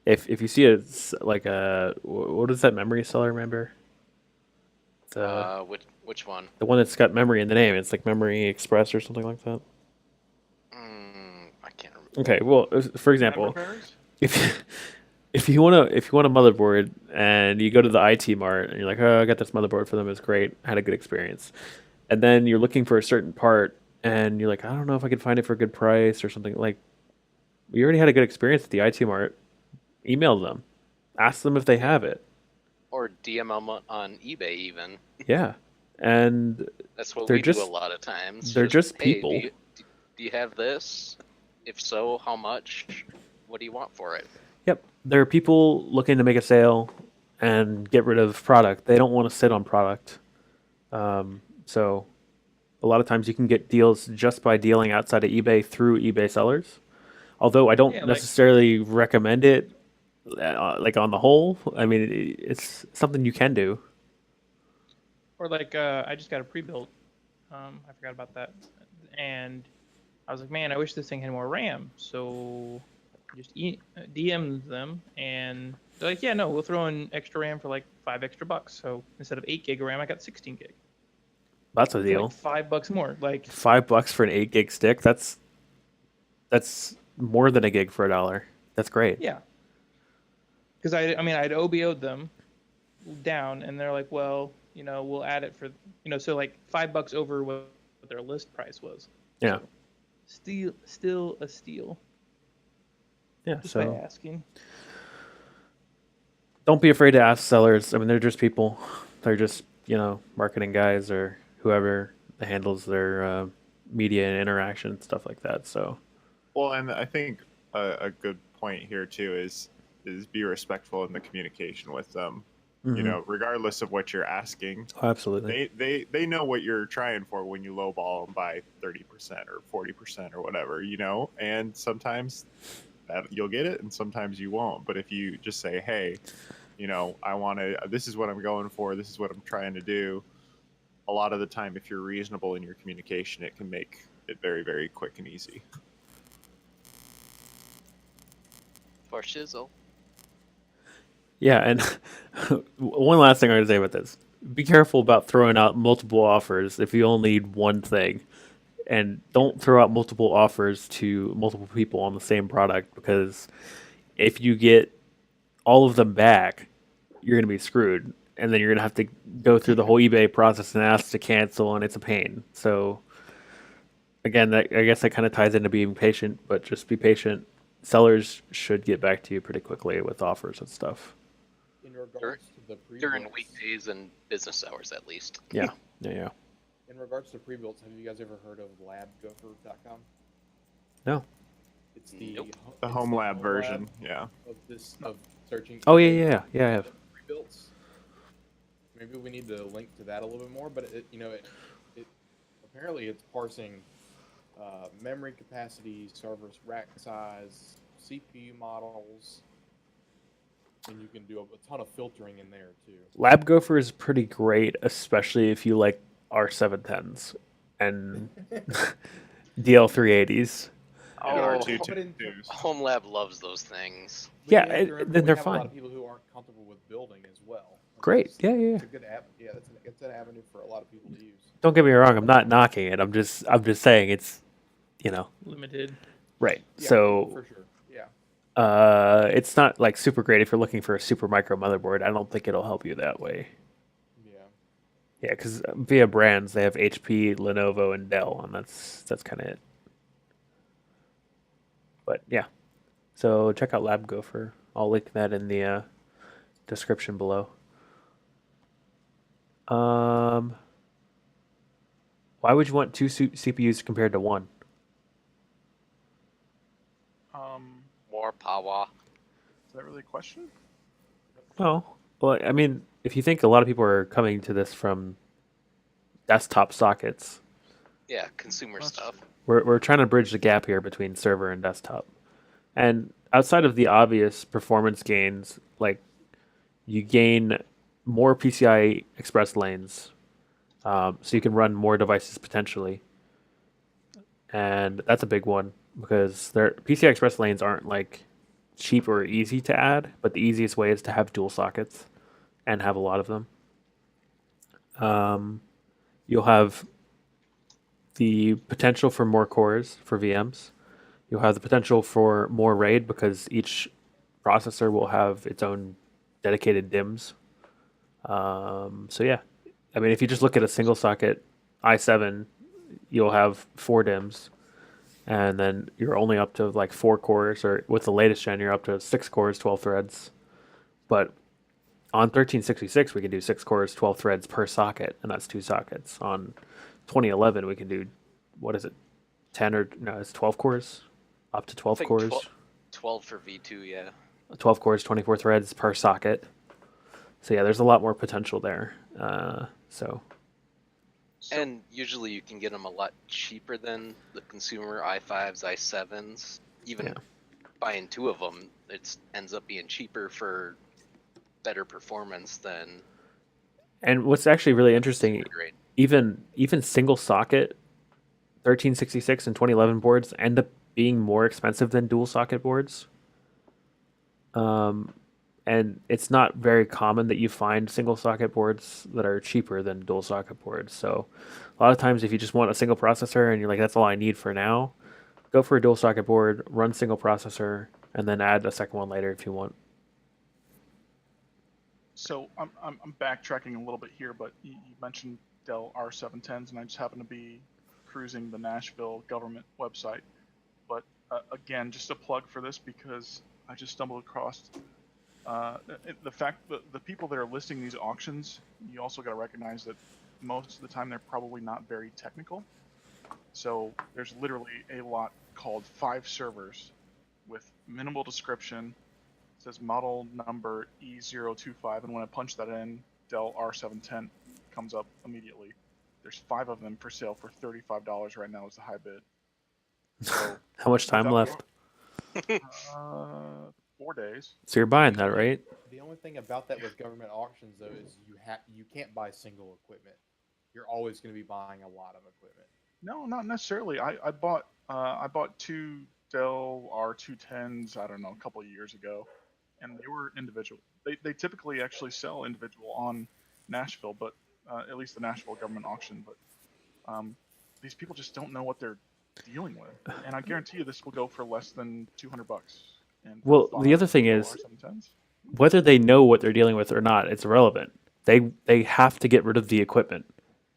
if you see what is that memory seller, remember? Which one? The one that's got memory in the name. It's like Memory Express or something like that. I can't remember. Okay, well, for example, Member if you want a motherboard and you go to the IT Mart and you're like, oh, I got this motherboard for them, it's great, I had a good experience, and then you're looking for a certain part and you're like, I don't know if I can find it for a good price or something, like, you already had a good experience at the IT Mart. Email them, ask them if they have it, or DM them on eBay even. Yeah, and That's what they're we just do a lot of times. they're just Hey, people. do you have this? If so, how much? What do you want for it? Yep, there are people looking to make a sale and get rid of product. They don't want to sit on product. So a lot of times you can get deals just by dealing outside of eBay through eBay sellers. Although I don't necessarily recommend it, like on the whole. I mean, it's something you can do. Or like, I just got a pre-built. I forgot about that, and I was like, man, I wish this thing had more RAM. So just DM'd them, and they're like, yeah, no, we'll throw in extra RAM for like $5 extra. So instead of 8 gig of RAM, I got 16 gig. That's a deal. Like $5 more. Like $5 for an 8 gig stick. That's more than a gig for $1. That's great. Yeah. Because I'd OBO'd them down, and they're like, well, we'll add it for, so like $5 over what their list price was. Yeah. So still a steal. Yeah. Just so by asking. don't be afraid to ask sellers. I mean, they're just people. They're just, marketing guys or whoever handles their media and interaction, stuff like that. So, Well, and I think a good point here too is be respectful in the communication with them. Mhm. Regardless of what you're asking, Oh, absolutely. they know what you're trying for when you lowball them by 30% or 40% or whatever, and sometimes that you'll get it and sometimes you won't. But if you just say, hey, I want to, this is what I'm going for, this is what I'm trying to do, a lot of the time, if you're reasonable in your communication, it can make it very, very quick and easy. For shizzle. Yeah, and one last thing I want to say about this: be careful about throwing out multiple offers if you only need one thing, and don't throw out multiple offers to multiple people on the same product, because if you get all of them back, you're going to be screwed, and then you're going to have to go through the whole eBay process and ask to cancel, and it's a pain. So again, I guess that kind of ties into being patient, but just be patient. Sellers should get back to you pretty quickly with offers and stuff. In regards to the pre-builts, During weekdays and business hours, at least. Yeah. in regards to pre-builts, have you guys ever heard of labgopher.com? No. It's the Nope. The it's home lab version, lab yeah. of searching. Oh yeah, I have. Pre-builts. Maybe we need to link to that a little bit more, but it apparently it's parsing memory capacity, servers rack size, CPU models, and you can do a ton of filtering in there too. LabGopher is pretty great, especially if you like R710s and DL380s. And Oh, R222s. Home Lab loves those things. But Yeah, you have to remember, then we they're have a lot fine. of people who aren't comfortable with building as well. Great, It's- yeah. It's a good app. Yeah, it's an avenue for a lot of people to use. Don't get me wrong, I'm not knocking it. I'm just saying it's, Limited. right. Yeah, So for sure. Yeah. it's not like super great if you're looking for a super micro motherboard. I don't think it'll help you that way. Yeah. Yeah, because via brands they have HP, Lenovo, and Dell, and that's kind of it. But yeah, so check out LabGopher. I'll link that in the description below. Why would you want two CPUs compared to one? More power. Is that really a question? Well, I mean, if you think a lot of people are coming to this from desktop sockets, Yeah, consumer That's stuff. we're trying to bridge the gap here between server and desktop. And outside of the obvious performance gains, like you gain more PCI Express lanes, so you can run more devices potentially, and that's a big one because their PCI Express lanes aren't like cheap or easy to add, but the easiest way is to have dual sockets and have a lot of them. You'll have the potential for more cores for VMs. You'll have the potential for more RAID because each processor will have its own dedicated DIMMs. So yeah, I mean, if you just look at a single socket i7, you'll have 4 DIMMs, and then you're only up to like 4 cores, or with the latest gen, you're up to 6 cores, 12 threads. But on 1366, we can do 6 cores, 12 threads per socket, and that's 2 sockets. On 2011, we can do, what is it, 10 or no, it's 12 cores, up to 12 I think cores. 12 for V2, yeah. 12 cores, 24 threads per socket. So yeah, there's a lot more potential there. And usually you can get them a lot cheaper than the consumer i5s, i7s. Even buying 2 of them, it ends up being cheaper for better performance than. And what's actually really interesting, Great. even single socket 1366 and 2011 boards end up being more expensive than dual socket boards. And it's not very common that you find single socket boards that are cheaper than dual socket boards. So a lot of times if you just want a single processor and you're like, that's all I need for now, go for a dual socket board, run single processor, and then add a second one later if you want. So I'm backtracking a little bit here, but you mentioned Dell R710s, and I just happen to be cruising the Nashville government website. But again, just a plug for this because I just stumbled across the fact that the people that are listing these auctions, you also got to recognize that most of the time they're probably not very technical. So there's literally a lot called 5 servers with minimal description. It says model number E025, and when I punch that in, Dell R710 comes up immediately. There's 5 of them for sale for $35 right now is the high bid. So How much time left? 4 days. So you're buying that, right? The only thing about that with government auctions, though, is you can't buy single equipment. You're always going to be buying a lot of equipment. No, not necessarily. I bought 2 Dell R210s, I don't know, a couple of years ago, and they were individual. They typically actually sell individual on Nashville, but at least the Nashville government auction. But these people just don't know what they're dealing with, and I guarantee you this will go for less than $200. And Well, the other thing is, whether they know what they're dealing with or not, it's irrelevant. They have to get rid of the equipment.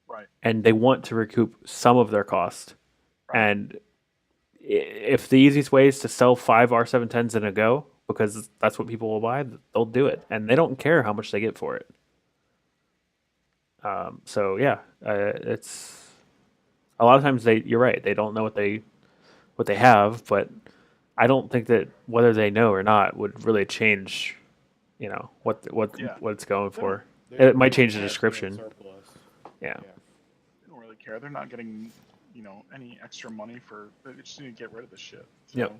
Right. And they want to recoup some of their cost. Right. And if the easiest way is to sell 5 R710s in a go, because that's what people will buy, they'll do it. And they don't care how much they get for it. So yeah, it's a lot of times you're right. They don't know what they have, but I don't think that whether they know or not would really change, what it's going for. It might change the description. Yeah. They don't really care. They're not getting, any extra money for. They just need to get rid of this shit. So. Yep.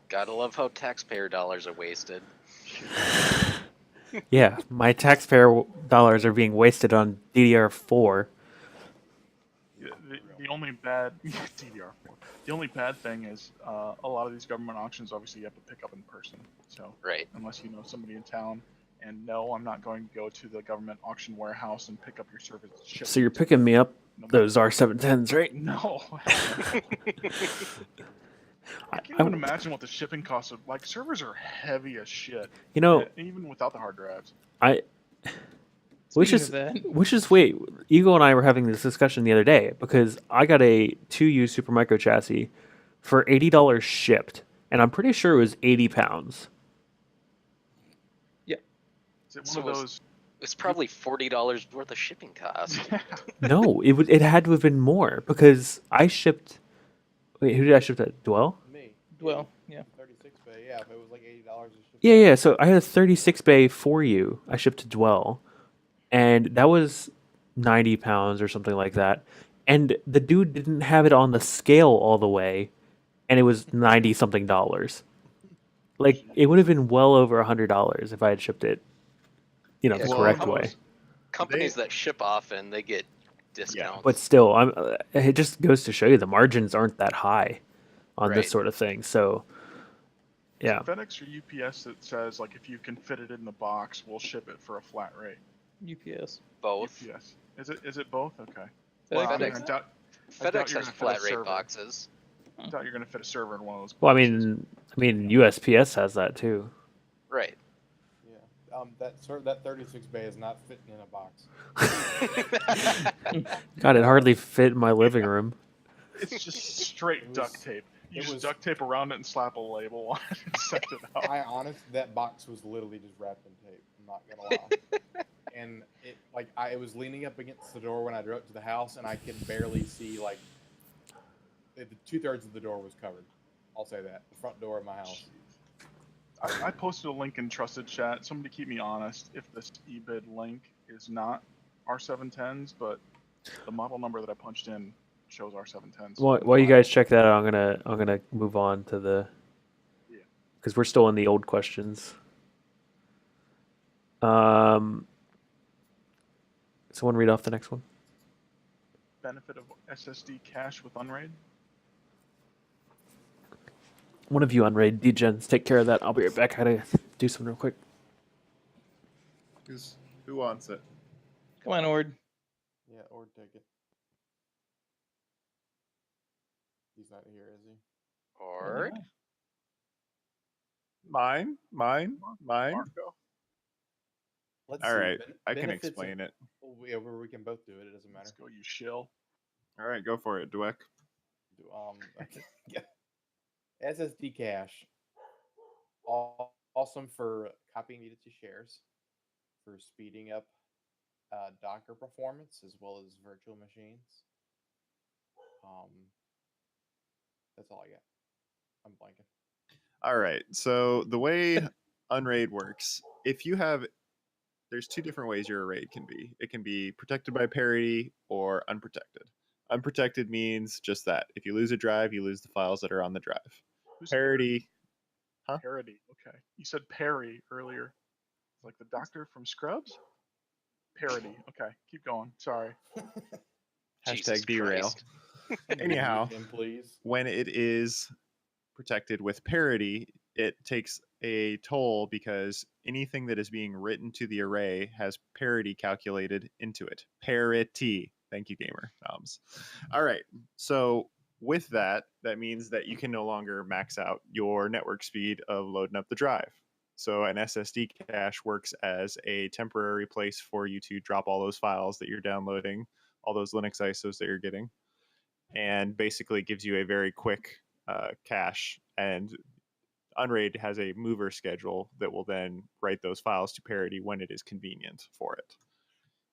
Gotta love how taxpayer dollars are wasted. Yeah, my taxpayer dollars are being wasted on DDR4. The only bad DDR4. The only bad thing is a lot of these government auctions, obviously, you have to pick up in person. So right. Unless you know somebody in town. And no, I'm not going to go to the government auction warehouse and pick up your service. So you're picking me up those R710s, right? No. I can't even imagine what the shipping costs of. Like, servers are heavy as shit. Even without the hard drives. Which is wait, Eagle and I were having this discussion the other day because I got a 2U Supermicro chassis for $80 shipped, and I'm pretty sure it was 80 pounds. Yeah. Is it one of those? It's probably $40 worth of shipping cost. No, it had to have been more because I shipped. Wait, who did I ship that? Dwell? Me. Dwell, yeah. 36 bay, yeah. If it was like $80 to ship. Yeah. So I had a 36 bay for you. I shipped to Dwell, and that was 90 pounds or something like that. And the dude didn't have it on the scale all the way, and it was 90 something dollars. Like it would have been well over $100 if I had shipped it, the correct way. Companies that ship often, they get discounts. Yeah, but still, it just goes to show you the margins aren't that high on this sort of thing. So, yeah. Is it FedEx or UPS that says like if you can fit it in the box, we'll ship it for a flat rate? UPS. Both. UPS. Is it both? Okay. Well, FedEx has flat rate boxes. I doubt you're going to fit a server in one of those boxes. Well, I mean, USPS has that too. Right. Yeah. That 36 bay is not fitting in a box. God, it hardly fit in my living room. It's just straight duct tape. You just duct tape around it and slap a label on it and send it out. That box was literally just wrapped in tape. I'm not gonna lie. And I was leaning up against the door when I drove up to the house, and I could barely see the 2/3 of the door was covered. I'll say that the front door of my house. I posted a link in Trusted Chat. Somebody keep me honest if this eBid link is not R710s, but the model number that I punched in shows R710s. While you guys check that out, I'm gonna move on to because we're still in the old questions. Someone read off the next one. Benefit of SSD cache with Unraid. One of you Unraid degens, take care of that. I'll be right back. I gotta do something real quick. Who wants it? Come on, Ord. Yeah, Ord, take it. He's not here, is he? Ord? Mine. Marco. All right, I can explain it. Yeah, we can both do it. It doesn't matter. Let's go, you shill. All right, go for it, Dweck. Yeah. SSD cache. Awesome for copying media to shares for speeding up Docker performance as well as virtual machines. That's all I got. I'm blanking. All right. So the way Unraid works, if you have, there's two different ways your array can be. It can be protected by parity or unprotected. Unprotected means just that. If you lose a drive, you lose the files that are on the drive. Who's Parity, huh? Parody. Okay. You said Perry earlier. Like the doctor from Scrubs? Parody. Okay. Keep going. Sorry. Jesus Hashtag derail. Christ. Anyhow, Him, please. when it is protected with parity, it takes a toll because anything that is being written to the array has parity calculated into it. Parity. Thank you, GamerNoms. All right. So with that, that means that you can no longer max out your network speed of loading up the drive. So an SSD cache works as a temporary place for you to drop all those files that you're downloading, all those Linux ISOs that you're getting, and basically gives you a very quick cache. And Unraid has a mover schedule that will then write those files to parity when it is convenient for it.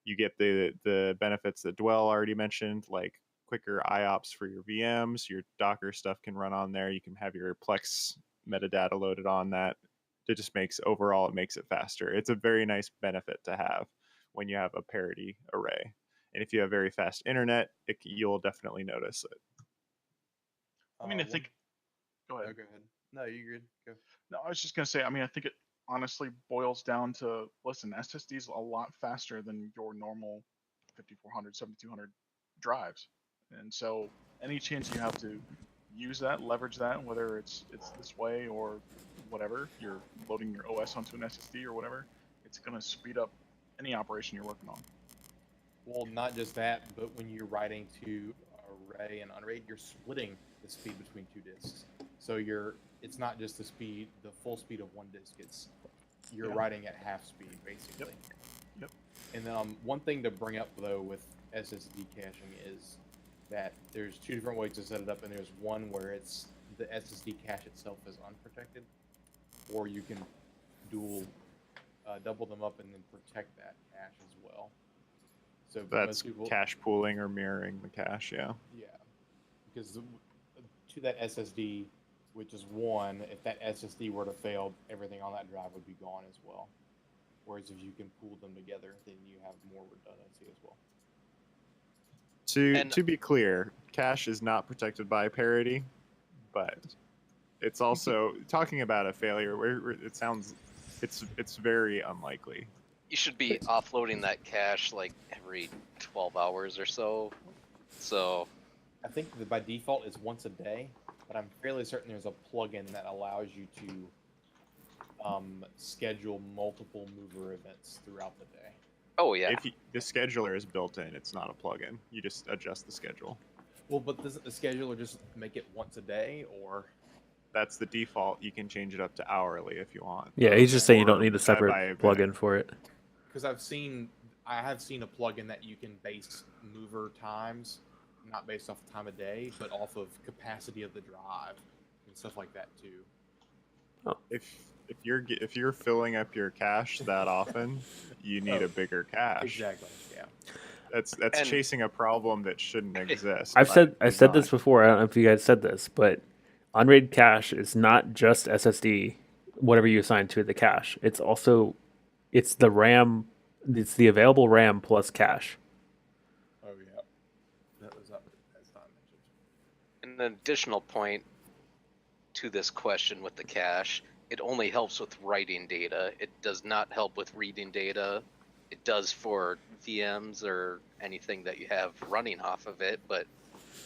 You get the benefits that Dwell already mentioned, like quicker IOPS for your VMs. Your Docker stuff can run on there. You can have your Plex metadata loaded on that. It just makes, overall, it makes it faster. It's a very nice benefit to have when you have a parity array. And if you have very fast internet, you'll definitely notice it. I mean, I think. Go ahead. Oh, go ahead. No, you're good. Go. No, I was just gonna say. I mean, I think it honestly boils down to, listen, SSD is a lot faster than your normal 5400, 7200 drives, and so any chance you have to use that, leverage that, whether it's this way or whatever, you're loading your OS onto an SSD or whatever, it's gonna speed up any operation you're working on. Well, not just that, but when you're writing to array and unraid, you're splitting the speed between two disks. So it's not just the speed, the full speed of one disk. You're writing at half speed basically. Yep. And then one thing to bring up though with SSD caching is that there's two different ways to set it up, and there's one where it's the SSD cache itself is unprotected, or you can double them up and then protect that cache as well. So that's cache pooling or mirroring the cache, yeah. Yeah, because to that SSD, which is one, if that SSD were to fail, everything on that drive would be gone as well. Whereas if you can pool them together, then you have more redundancy as well. To be clear, cache is not protected by parity, but it's also talking about a failure where it sounds it's very unlikely. You should be offloading that cache like every 12 hours or so. So I think that by default it's once a day, but I'm fairly certain there's a plugin that allows you to schedule multiple mover events throughout the day. Oh yeah. If the scheduler is built in, it's not a plugin. You just adjust the schedule. Well, but doesn't the scheduler just make it once a day, or? That's the default. You can change it up to hourly if you want. Yeah, he's just saying you don't need a separate plugin for it. Because I have seen a plugin that you can base mover times, not based off the time of day, but off of capacity of the drive and stuff like that too. Oh. If you're filling up your cache that often, you need a bigger cache. Exactly. Yeah. That's chasing a problem that shouldn't exist. I've said this before. I don't know if you guys said this, but Unraid cache is not just SSD, whatever you assign to the cache. It's the RAM. It's the available RAM plus cache. Oh yeah, that was up as Don mentioned. An additional point to this question with the cache, it only helps with writing data. It does not help with reading data. It does for VMs or anything that you have running off of it, but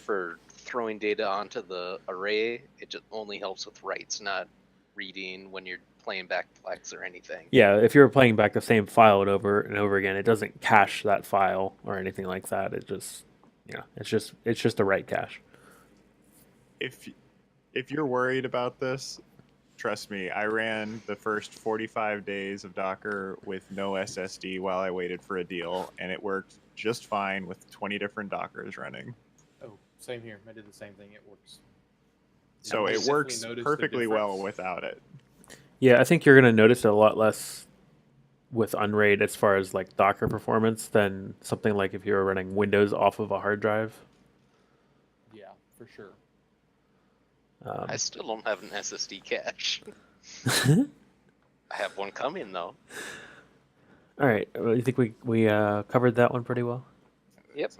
for throwing data onto the array, it just only helps with writes, not reading when you're playing back Plex or anything. Yeah, if you're playing back the same file over and over again, it doesn't cache that file or anything like that. It just, it's just a write cache. If you're worried about this, trust me, I ran the first 45 days of Docker with no SSD while I waited for a deal, and it worked just fine with 20 different Dockers running. Oh, same here. I did the same thing. It works. So it works perfectly well without it. Yeah, I think you're gonna notice a lot less with Unraid as far as like Docker performance than something like if you were running Windows off of a hard drive. Yeah, for sure. I still don't have an SSD cache. I have one coming though. All right, you think we covered that one pretty well? Yep.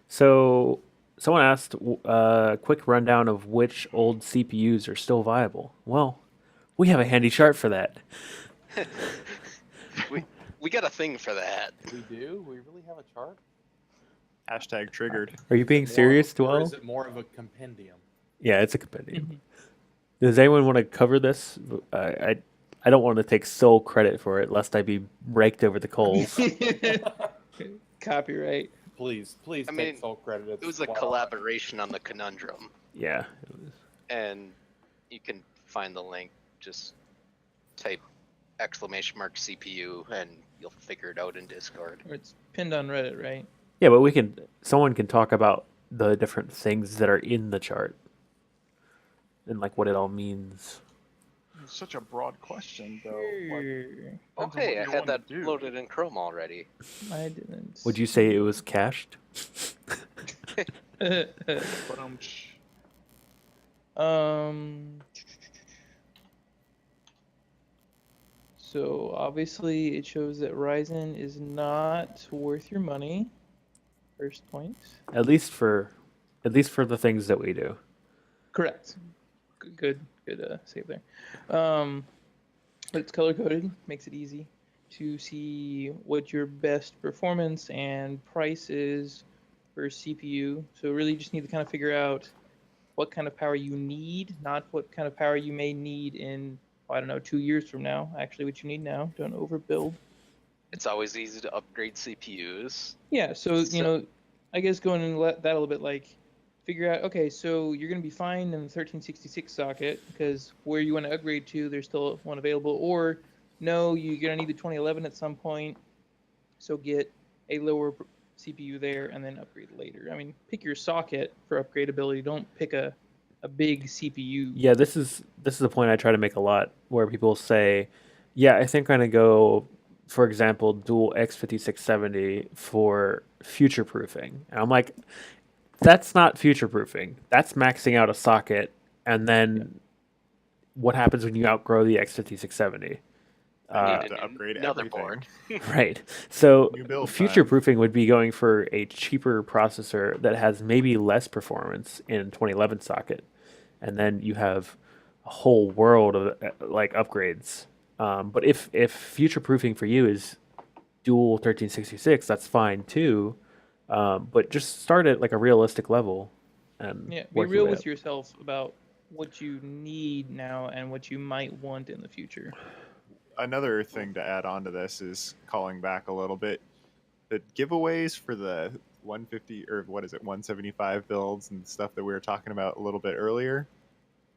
So someone asked a quick rundown of which old CPUs are still viable. Well, we have a handy chart for that. we got a thing for that. We do? We really have a chart? Hashtag triggered. Are you being serious, Or Dwell? is it more of a compendium? Yeah, it's a compendium. Does anyone want to cover this? I don't want to take sole credit for it, lest I be raked over the coals. Copyright. Please I take mean, full credit. It was a collaboration on the conundrum, Yeah. and you can find the link. Just type !CPU and you'll figure it out in Discord. Or it's pinned on Reddit, right? Yeah, but someone can talk about the different things that are in the chart and like what it all means. It's such a broad question, though. Like, Sure. depends Oh, on hey, what I you had wanna that do. loaded in Chrome already. I didn't. Would you say it was cached? But So obviously it shows that Ryzen is not worth your money. First point. At least for the things that we do. Correct. Good save there. But it's color coded, makes it easy to see what your best performance and price is for CPU. So really you just need to kind of figure out what kind of power you need, not what kind of power you may need in, I don't know, 2 years from now. Actually, what you need now. Don't overbuild. It's always easy to upgrade CPUs. Yeah, so, I guess going into that a little bit, like, figure out, okay, so you're going to be fine in the 1366 socket, because where you want to upgrade to, there's still one available, or no, you're going to need the 2011 at some point, so get a lower CPU there and then upgrade later. I mean, pick your socket for upgradability. Don't pick a big CPU. Yeah, this is a point I try to make a lot, where people say, "Yeah, I think I'm gonna go, for example, dual X5670 for future proofing," and I'm like, "That's not future proofing. That's maxing out a socket, and then what happens when you outgrow the X5670?" I need to upgrade another everything. board. Right. So New build future time. proofing would be going for a cheaper processor that has maybe less performance in 2011 socket, and then you have a whole world of like upgrades. But if future proofing for you is dual 1366, that's fine too. But just start at like a realistic level, and Yeah, be work your real way with up. yourself about what you need now and what you might want in the future. Another thing to add on to this is calling back a little bit. The giveaways for the 150 or 175 builds and stuff that we were talking about a little bit earlier,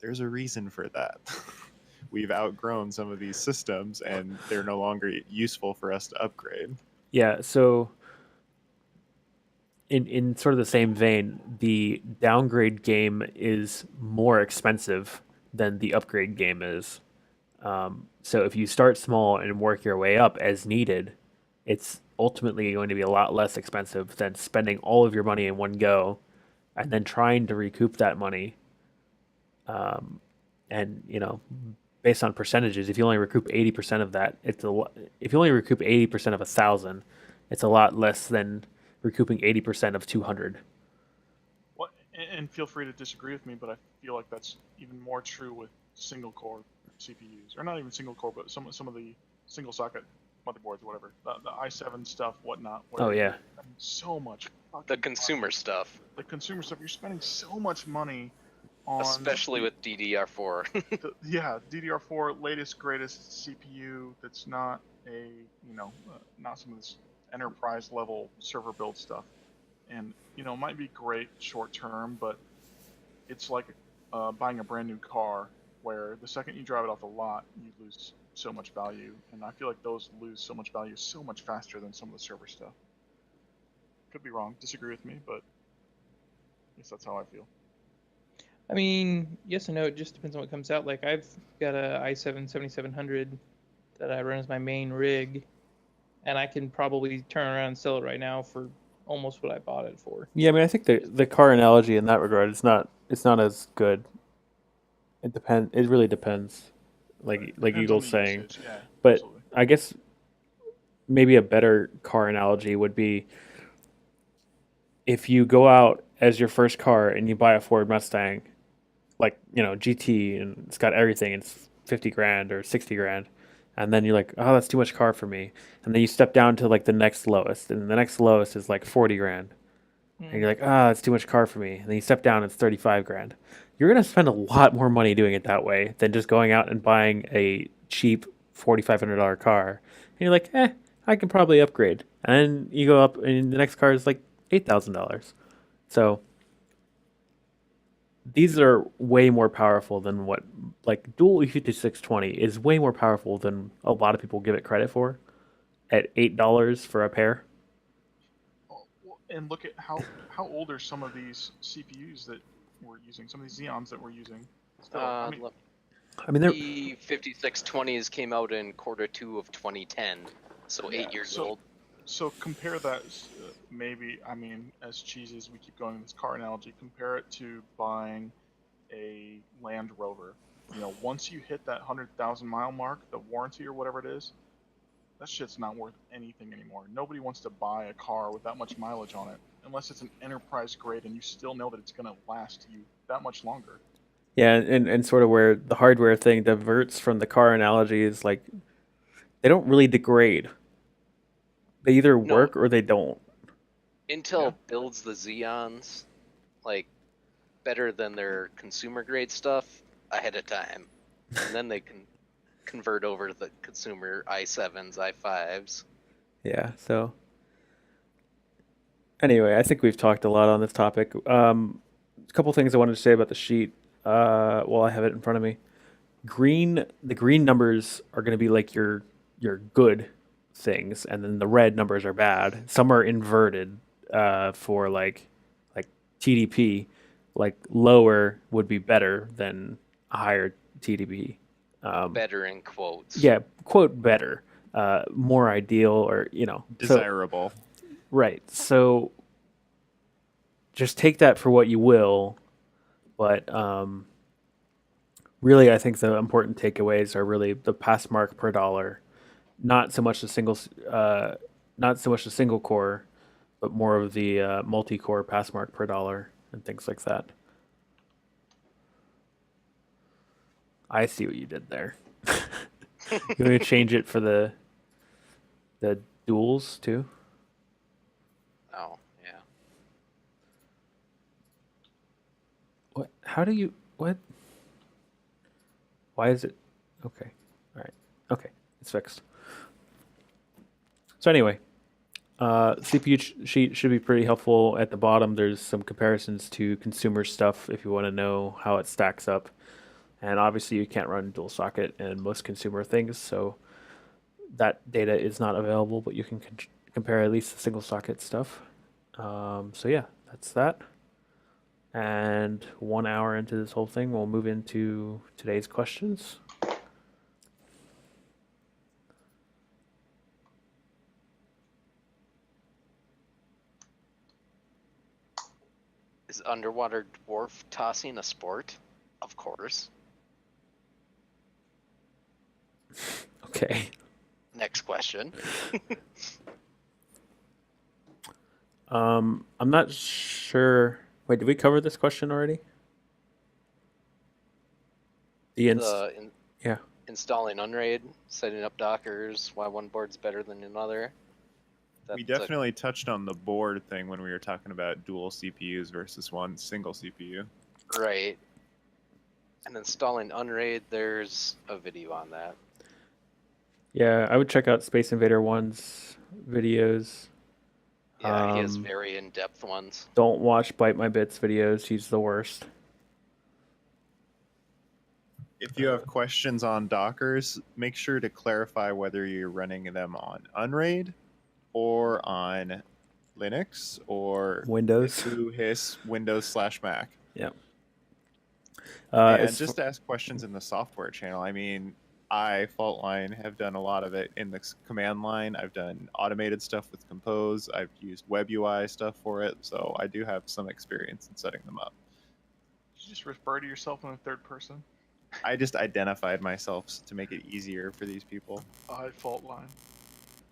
there's a reason for that. We've outgrown some of these systems and they're no longer useful for us to upgrade. Yeah, so in sort of the same vein, the downgrade game is more expensive than the upgrade game is. So if you start small and work your way up as needed, it's ultimately going to be a lot less expensive than spending all of your money in one go and then trying to recoup that money. And based on percentages, if you only recoup 80% of that, if you only recoup 80% of 1,000, it's a lot less than recouping 80% of 200. What? And feel free to disagree with me, but I feel like that's even more true with single core CPUs, or not even single core, but some of the single socket motherboards, whatever, the i7 stuff, whatnot. Oh yeah. So much. The consumer stuff, The consumer stuff. You're spending so much money on, especially with DDR4. DDR4 latest greatest CPU. That's not not some of this enterprise level server build stuff, and it might be great short term, but it's like buying a brand new car, where the second you drive it off the lot, you lose so much value, and I feel like those lose so much value so much faster than some of the server stuff. Could be wrong, disagree with me, but I guess that's how I feel. I mean, yes and no. It just depends on what comes out. Like I've got a i7 7700 that I run as my main rig, and I can probably turn around and sell it right now for almost what I bought it for. Yeah, I mean, I think the car analogy in that regard is not as good. It really depends. Like Right. like Depends on Eagle's the saying, usage. Yeah, but absolutely. I guess maybe a better car analogy would be if you go out as your first car and you buy a Ford Mustang, like GT, and it's got everything. It's 50 grand or 60 grand, and then you're like, oh, that's too much car for me. And then you step down to like the next lowest, and the next lowest is like 40 grand, and you're like, ah, it's too much car for me. And then you step down, it's 35 grand. You're gonna spend a lot more money doing it that way than just going out and buying a cheap $4,500 car. And you're like, I can probably upgrade. And then you go up, and the next car is like $8,000. So these are way more powerful than what, like, dual E5620 is way more powerful than a lot of people give it credit for at $8 for a pair. And look at how old are some of these CPUs that we're using, some of these Xeons that we're using. Still, I mean, they're the 5620s came out in Q2 of 2010, so Yeah, 8 years so- old. So compare that, maybe, I mean, as cheesy as we keep going in this car analogy, compare it to buying a Land Rover. Once you hit that 100,000 mile mark, the warranty or whatever it is, that shit's not worth anything anymore. Nobody wants to buy a car with that much mileage on it, unless it's an enterprise grade and you still know that it's going to last you that much longer. Yeah, and sort of where the hardware thing diverts from the car analogy is like they don't really degrade. They either No. work or they don't. Intel Yeah. builds the Xeons like better than their consumer grade stuff ahead of time, and then they can convert over to the consumer i7s, i5s. Yeah, so anyway, I think we've talked a lot on this topic. A couple things I wanted to say about the sheet. While I have it in front of me, the green numbers are going to be like your good things, and then the red numbers are bad. Some are inverted for like TDP. Like lower would be better than a higher TDP. Better in quotes. Yeah, quote better, more ideal, or so- Desirable. right. So just take that for what you will, but really, I think the important takeaways are really the pass mark per dollar, not so much the single core, but more of the multi-core pass mark per dollar and things like that. I see what you did there. You want me to change it for the duals too? Oh, yeah. What? How do you? What? Why is it? Okay. All right. Okay. It's fixed. So anyway, CPU sheet should be pretty helpful. At the bottom, there's some comparisons to consumer stuff if you want to know how it stacks up. And obviously, you can't run dual socket in most consumer things, so that data is not available. But you can compare at least the single socket stuff. So yeah, that's that. And 1 hour into this whole thing, we'll move into today's questions. Is underwater dwarf tossing a sport? Of course. Okay. Next question. I'm not sure. Wait, did we cover this question already? Yeah. Installing Unraid, setting up Dockers, why one board's better than another. We definitely touched on the board thing when we were talking about dual CPUs versus one single CPU. Right. And installing Unraid, there's a video on that. Yeah, I would check out Space Invader 1's videos. Yeah, he has very in-depth ones. Don't watch Bite My Bits videos. He's the worst. If you have questions on Dockers, make sure to clarify whether you're running them on Unraid or on Linux or Windows. Windows/Mac. Yeah. And it's just to ask questions in the software channel. I mean, I, Faultline, have done a lot of it in the command line. I've done automated stuff with Compose. I've used web UI stuff for it. So I do have some experience in setting them up. Did you just refer to yourself in the third person? I just identified myself to make it easier for these people. I Faultline.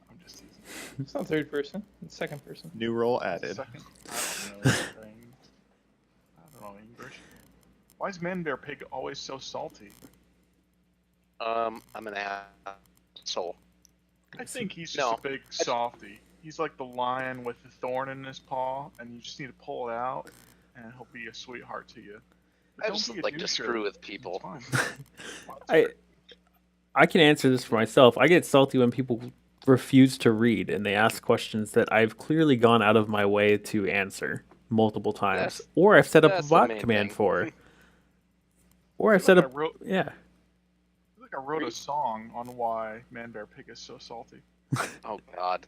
I'm just teasing. It's not third person. It's second person. New role added. Second. I don't know anything. I don't know English. Why is ManBearPig always so salty? I'm an asshole. I think he's just a big softy. He's like the lion with the thorn in his paw, and you just need to pull it out, and he'll be a sweetheart to you. But I don't just be a like to doucher. screw with It's people. fine. I can answer this for myself. I get salty when people refuse to read and they ask questions that I've clearly gone out of my way to answer multiple times, That's- or I've set up a that's the bot main command thing. for, or I've I set feel up. like Yeah. I feel like I wrote a song on why ManBearPig is so salty. Oh God.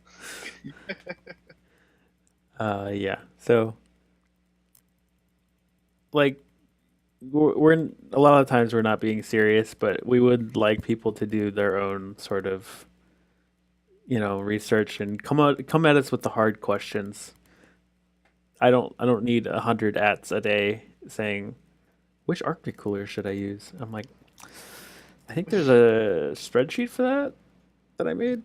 Yeah. So, like, we're a lot of times we're not being serious, but we would like people to do their own sort of, research and come at us with the hard questions. I don't need 100 ats a day saying, which Arctic cooler should I use? I'm like, I think there's a spreadsheet for that I made.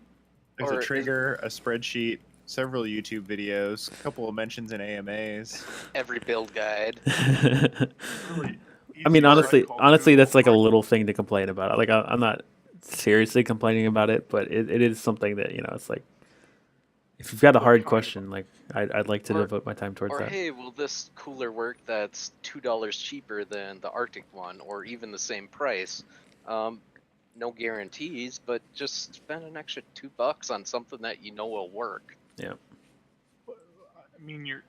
There's Or a is- trigger, a spreadsheet, several YouTube videos, a couple of mentions in AMAs. Every build guide. Really I mean, easy honestly, site called honestly, Google. that's like a little thing to complain about. Like, I'm not seriously complaining about it, but it is something that it's like, if you've got a What hard kind of- question, like I'd like to Or- devote my time towards Or that. hey, will this cooler work that's $2 cheaper than the Arctic one, or even the same price? No guarantees, but just spend an extra $2 on something that you know will work. Well, I mean, you're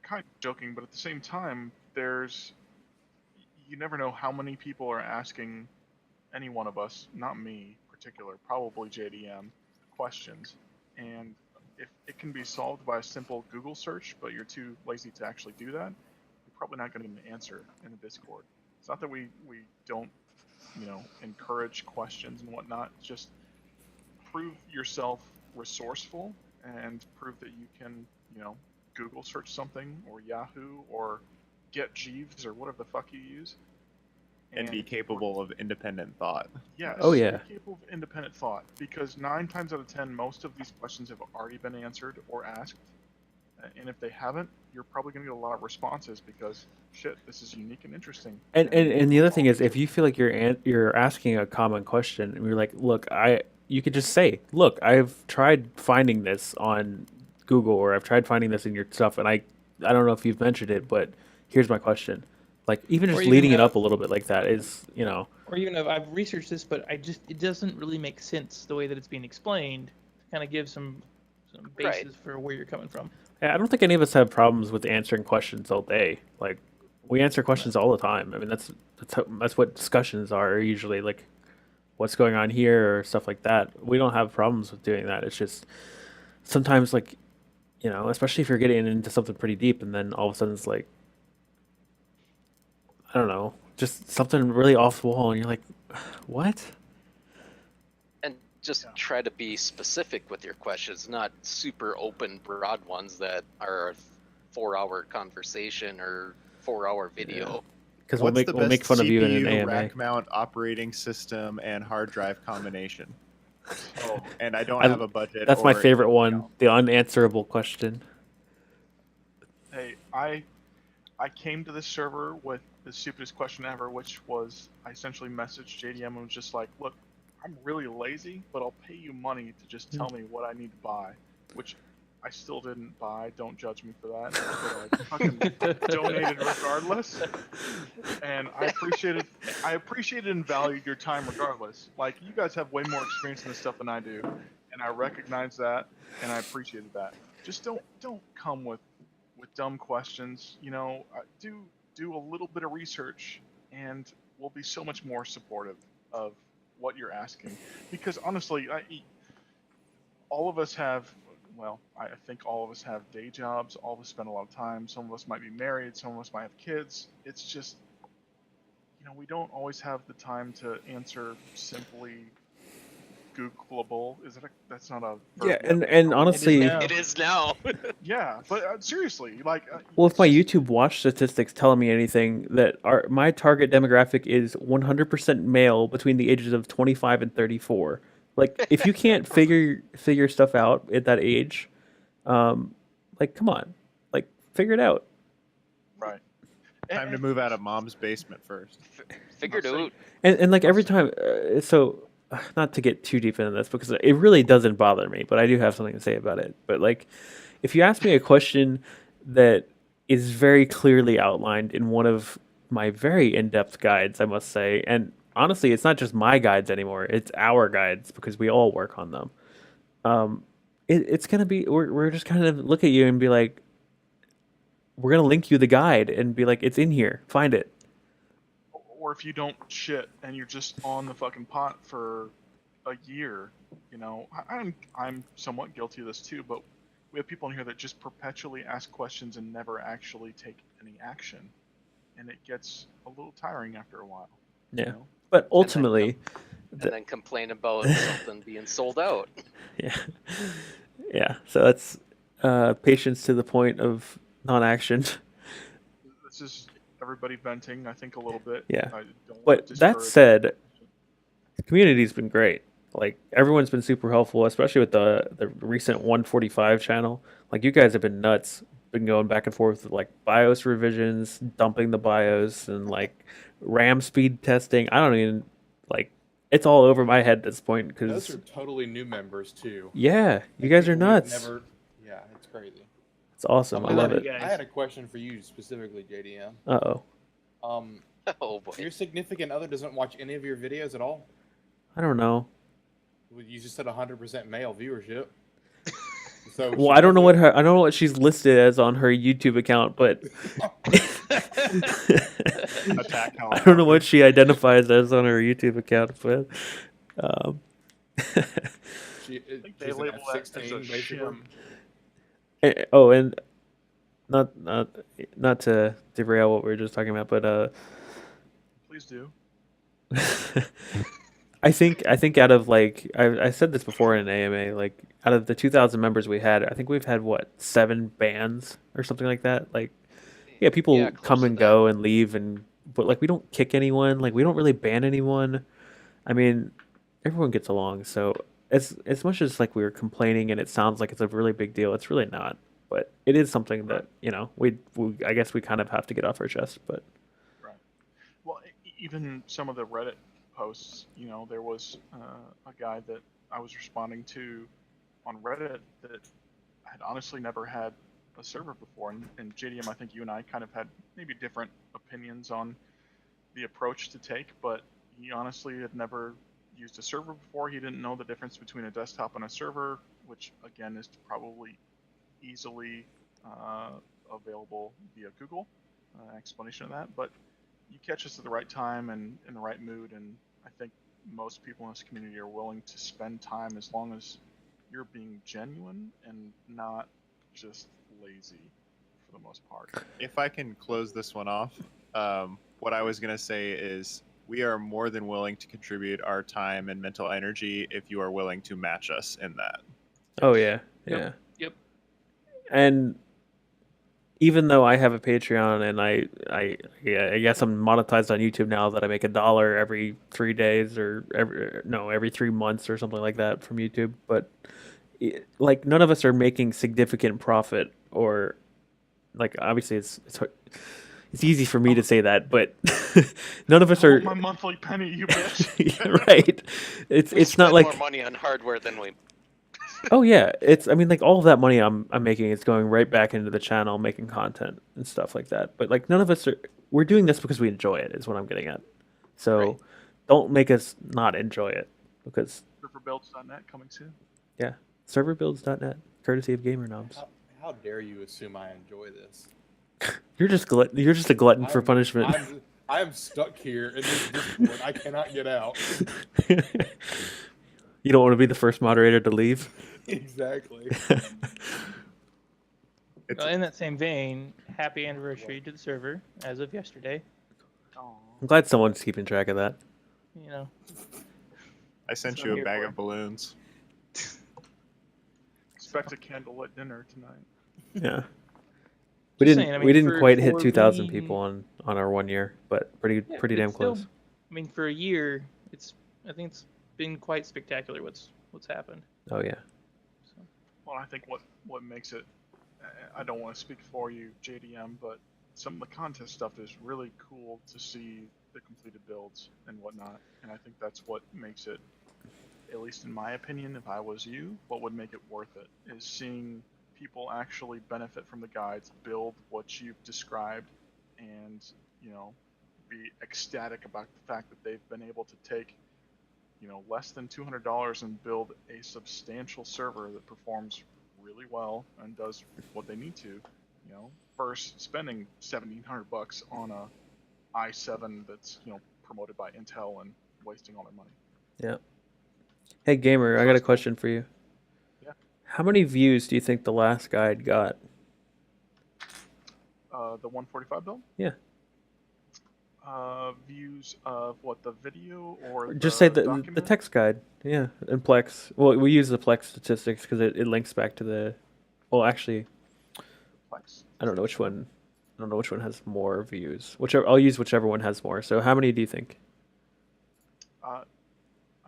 kind of joking, but at the same time, you never know how many people are asking any one of us, not me in particular, probably JDM, questions, and if it can be solved by a simple Google search, but you're too lazy to actually do that, you're probably not going to get an answer in the Discord. It's not that we don't, encourage questions and whatnot. It's just prove yourself resourceful and prove that you can, Google search something or Yahoo or get Jeeves or whatever the fuck you use. And be capable of independent thought. Yes. Oh, yeah. Be capable of independent thought, because 9 times out of 10, most of these questions have already been answered or asked, and if they haven't, you're probably going to get a lot of responses because shit, this is unique and interesting. And the other thing is, if you feel like you're asking a common question, and you're like, look, you could just say, look, I've tried finding this on Google, or I've tried finding this in your stuff, and I don't know if you've mentioned it, but here's my question. Like, even just Or even leading it have- up a little bit like that is, Or even if I've researched this, but it doesn't really make sense the way that it's being explained. To kind of give some Right. basis for where you're coming from. I don't think any of us have problems with answering questions all day. Like, we answer questions all the time. I mean, that's what discussions are usually, like, what's going on here or stuff like that. We don't have problems with doing that. It's just sometimes, like, especially if you're getting into something pretty deep, and then all of a sudden it's like, I don't know, just something really off the wall, and you're like, what? And just Yeah. try to be specific with your questions, not super open, broad ones that are a 4-hour conversation or 4-hour video. Because we'll What's the make best fun of you in an CPU, AMA. rack mount, operating system, and hard drive combination? Oh, and I don't I- have a budget. That's my or favorite anything one, else. the unanswerable question. Hey, I came to this server with the stupidest question ever, which was I essentially messaged JDM and was just like, look, I'm really lazy, but I'll pay you money to just tell me what I need to buy, which I still didn't buy. Don't judge me for that. But I fucking donated regardless, and I appreciated and valued your time regardless. Like, you guys have way more experience in this stuff than I do, and I recognize that, and I appreciated that. Just don't come with dumb questions. Do a little bit of research, and we'll be so much more supportive of what you're asking. Because honestly, all of us have, I think all of us have day jobs. All of us spend a lot of time. Some of us might be married. Some of us might have kids. It's just, we don't always have the time to answer simply Googleable. That's not a verb Yeah, yet, but and probably- honestly, now. It is now. Yeah, but seriously, like. well, if it's my just- YouTube watch statistics tell me anything, that my target demographic is 100% male between the ages of 25 and 34. Like, if you can't figure stuff out at that age, like, come on, like, figure it out. Right. Time to move out of mom's basement first. Figured I'll say- out. And like every time, so not to get too deep into this because it really doesn't bother me, but I do have something to say about it. But like, if you ask me a question that is very clearly outlined in one of my very in-depth guides, I must say, and honestly, it's not just my guides anymore; it's our guides because we all work on them. It's gonna be we're just kind of look at you and be like, we're gonna link you the guide and be like, it's in here, find it. Or if you don't shit and you're just on the fucking pot for a year, I'm somewhat guilty of this too, but we have people in here that just perpetually ask questions and never actually take any action, and it gets a little tiring after a while. Yeah. But ultimately, And then complain about something being sold out. yeah. So that's patience to the point of non-action. This is everybody venting, I think, a little bit. Yeah. I don't But wanna that discourage- said, the community's been great. Like everyone's been super helpful, especially with the recent 145 channel. Like you guys have been nuts. Been going back and forth with like BIOS revisions, dumping the BIOS, and like RAM speed testing. I don't even like. It's all over my head at this point Those because are totally new members too. yeah, you guys are People we've nuts. Never, yeah, it's crazy. It's awesome. I I love had it. a- I had a question for you specifically, JDM. Uh-oh. Oh boy. Your significant other doesn't watch any of your videos at all? I don't know. Well, you just said 100% male viewership. So Well, she I don't know doesn't- I don't know what she's listed as on her YouTube account, but Attack I don't know what she identifies as on her YouTube account, but She, think they she's an label that as a F16 basically. shim. oh, and not to derail what we were just talking about, but Please do. I think out of like I said this before in an AMA, like out of the 2,000 members we had, I think we've had what 7 bans or something like that. Like yeah, people Yeah, close come to and that. go and leave, but like we don't kick anyone, like we don't really ban anyone. I mean, everyone gets along, so as much as like we were complaining and it sounds like it's a really big deal, it's really not. But it is something that we I guess we kind of have to get off our chest. But Right. Well, even some of the Reddit posts, there was a guy that I was responding to on Reddit that had honestly never had a server before, and JDM, I think you and I kind of had maybe different opinions on the approach to take, but he honestly had never used a server before. He didn't know the difference between a desktop and a server, which again is probably easily available via Google. Explanation of that, but you catch us at the right time and in the right mood, and I think most people in this community are willing to spend time as long as you're being genuine and not just lazy for the most part. If I can close this one off, what I was going to say is we are more than willing to contribute our time and mental energy if you are willing to match us in that. oh yeah, Yep. yeah. And even though I have a Patreon and I guess I'm monetized on YouTube now that I make $1 every 3 days or every 3 months or something like that from YouTube, but like none of us are making significant profit, or like obviously it's easy for me to say that, but none of us I are want my monthly penny, you bitch. Yeah, right. We It's not spend like more money on hardware than we. oh yeah, I mean like all of that money I'm making is going right back into the channel, making content and stuff like that. But like none of us we're doing this because we enjoy it is what I'm getting at. So Right. don't make us not enjoy it, because Serverbuilds.net coming soon. yeah, serverbuilds.net, courtesy of GamerNoms. How dare you assume I enjoy this? You're just a glutton for punishment. I am stuck here in this Discord. I cannot get out. You don't want to be the first moderator to leave. Exactly. It's In that same vein, happy anniversary to the server as of yesterday. Aww. I'm glad someone's keeping track of that. You know, I sent That's you what a I'm bag here of balloons. Expect a candlelit dinner tonight. Yeah. Just saying, I We mean, didn't quite hit for 2,000 being- people on our 1 year, but pretty yeah, pretty but damn still, close. I mean, for a year, I think it's been quite spectacular what's happened. Oh yeah. So, Well, I think what makes it, I don't want to speak for you, JDM, but some of the contest stuff is really cool to see the completed builds and whatnot, and I think that's what makes it, at least in my opinion, if I was you, what would make it worth it is seeing people actually benefit from the guides, build what you've described, and be ecstatic about the fact that they've been able to take less than $200 and build a substantial server that performs really well and does what they need to, versus spending $1,700 on a i7 that's promoted by Intel and wasting all their money. Yeah. Hey gamer, I got a question for you. Yeah. How many views do you think the last guide got? The 145 build? Yeah. Views of what, the video or Just say the document? text guide. Yeah, and Plex. Well, we use the Plex statistics because it links back to the. Well, actually, Plex. I don't know which one. I don't know which one has more views. I'll use whichever one has more. So, how many do you think? I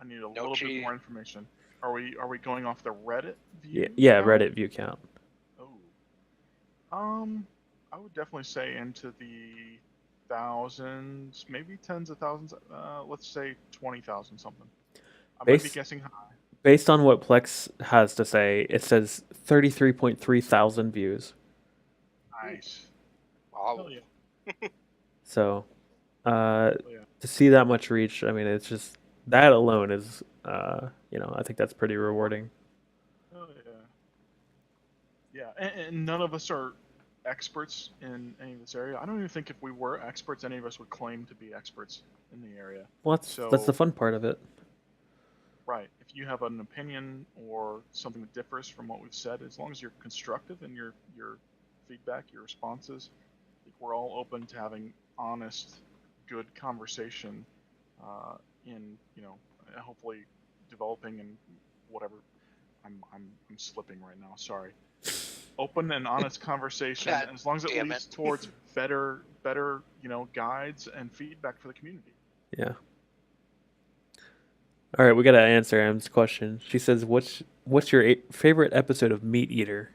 need a little bit more information. Are we going off the Reddit view? Yeah, count? Reddit view count. Oh. I would definitely say into the thousands, maybe tens of thousands. Let's say 20,000 something. I might be guessing high. Based on what Plex has to say, it says 33.3 thousand views. Nice. Wow. Hell yeah. So, Yeah. to see that much reach, I mean, it's just that alone is, I think that's pretty rewarding. Oh yeah. Yeah, and none of us are experts in any of this area. I don't even think if we were experts, any of us would claim to be experts in the area. Well, that's the fun part of it. Right. If you have an opinion or something that differs from what we've said, as long as you're constructive in your feedback, your responses, I think we're all open to having honest, good conversation in hopefully developing and whatever. I'm slipping right now. Sorry. Open and honest conversation, God as long as it damn leads it. towards better guides and feedback for the community. Yeah. All right, we gotta answer M's question. She says, "What's your favorite episode of Meat Eater?"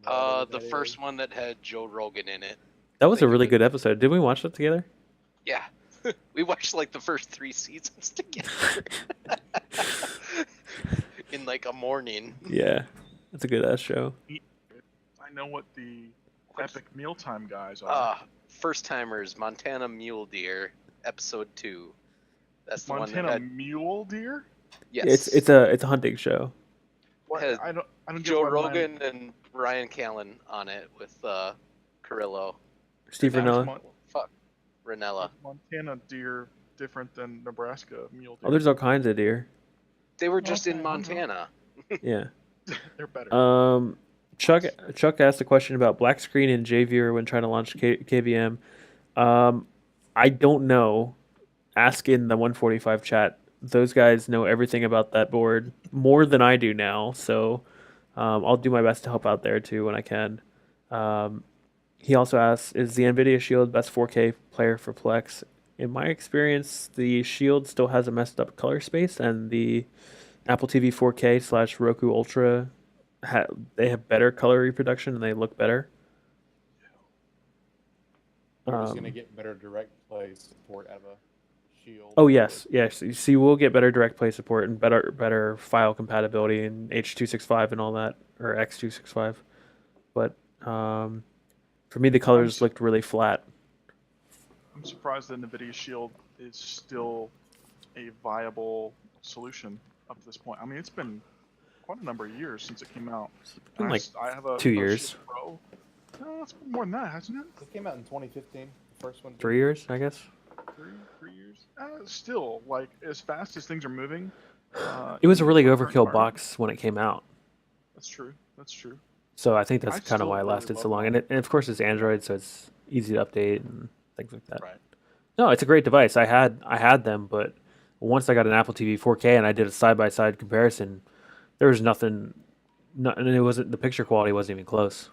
The first one that had Joe Rogan in it. That was a Think of really it. good episode. Did we watch that together? Yeah. We watched like the first 3 seasons together. In like a morning. Yeah, that's a good ass show. I know what the epic mealtime guys are. First timers, Montana Mule Deer, episode 2. That's the Montana one that had, Mule Deer? yes. It's a hunting show. What? Has I don't get Joe why Rogan and Ryan Callen on it with Carrillo. Steve Ranella. Ranella. Montana deer different than Nebraska mule deer? Oh, there's all kinds of deer. They were just in Okay, Montana. Yeah. They're better. Chuck asked a question about black screen and JViewer when trying to launch KVM. I don't know. Ask in the 145 chat. Those guys know everything about that board more than I do now, so I'll do my best to help out there too when I can. He also asks, is the NVIDIA Shield best 4K player for Plex? In my experience, the Shield still has a messed up color space, and the Apple TV 4K / Roku Ultra, they have better color reproduction and they look better. We're just gonna get better direct play support out of a Shield. Oh yes. You see, we'll get better direct play support and better file compatibility in H.265 and all that, or X.265. But for me, the colors looked really flat. I'm surprised that NVIDIA Shield is still a viable solution up to this point. I mean, it's been quite a number of years since it came out. It's been like I have a 2 a years. Shield Pro. No, it's been more than that, hasn't it? It came out in 2015. The first one. 3 years, I guess. Three years? Still, like, as fast as things are moving. It was a really in the overkill current environment- box when it came out. That's true. That's true. So I think that's I kind of still why it really lasted so love long. And of course, it's Android, so it's easy to update and things like that. Right. No, it's a great device. I had them, but once I got an Apple TV 4K and I did a side by side comparison, there was nothing. No, and it wasn't the picture quality wasn't even close.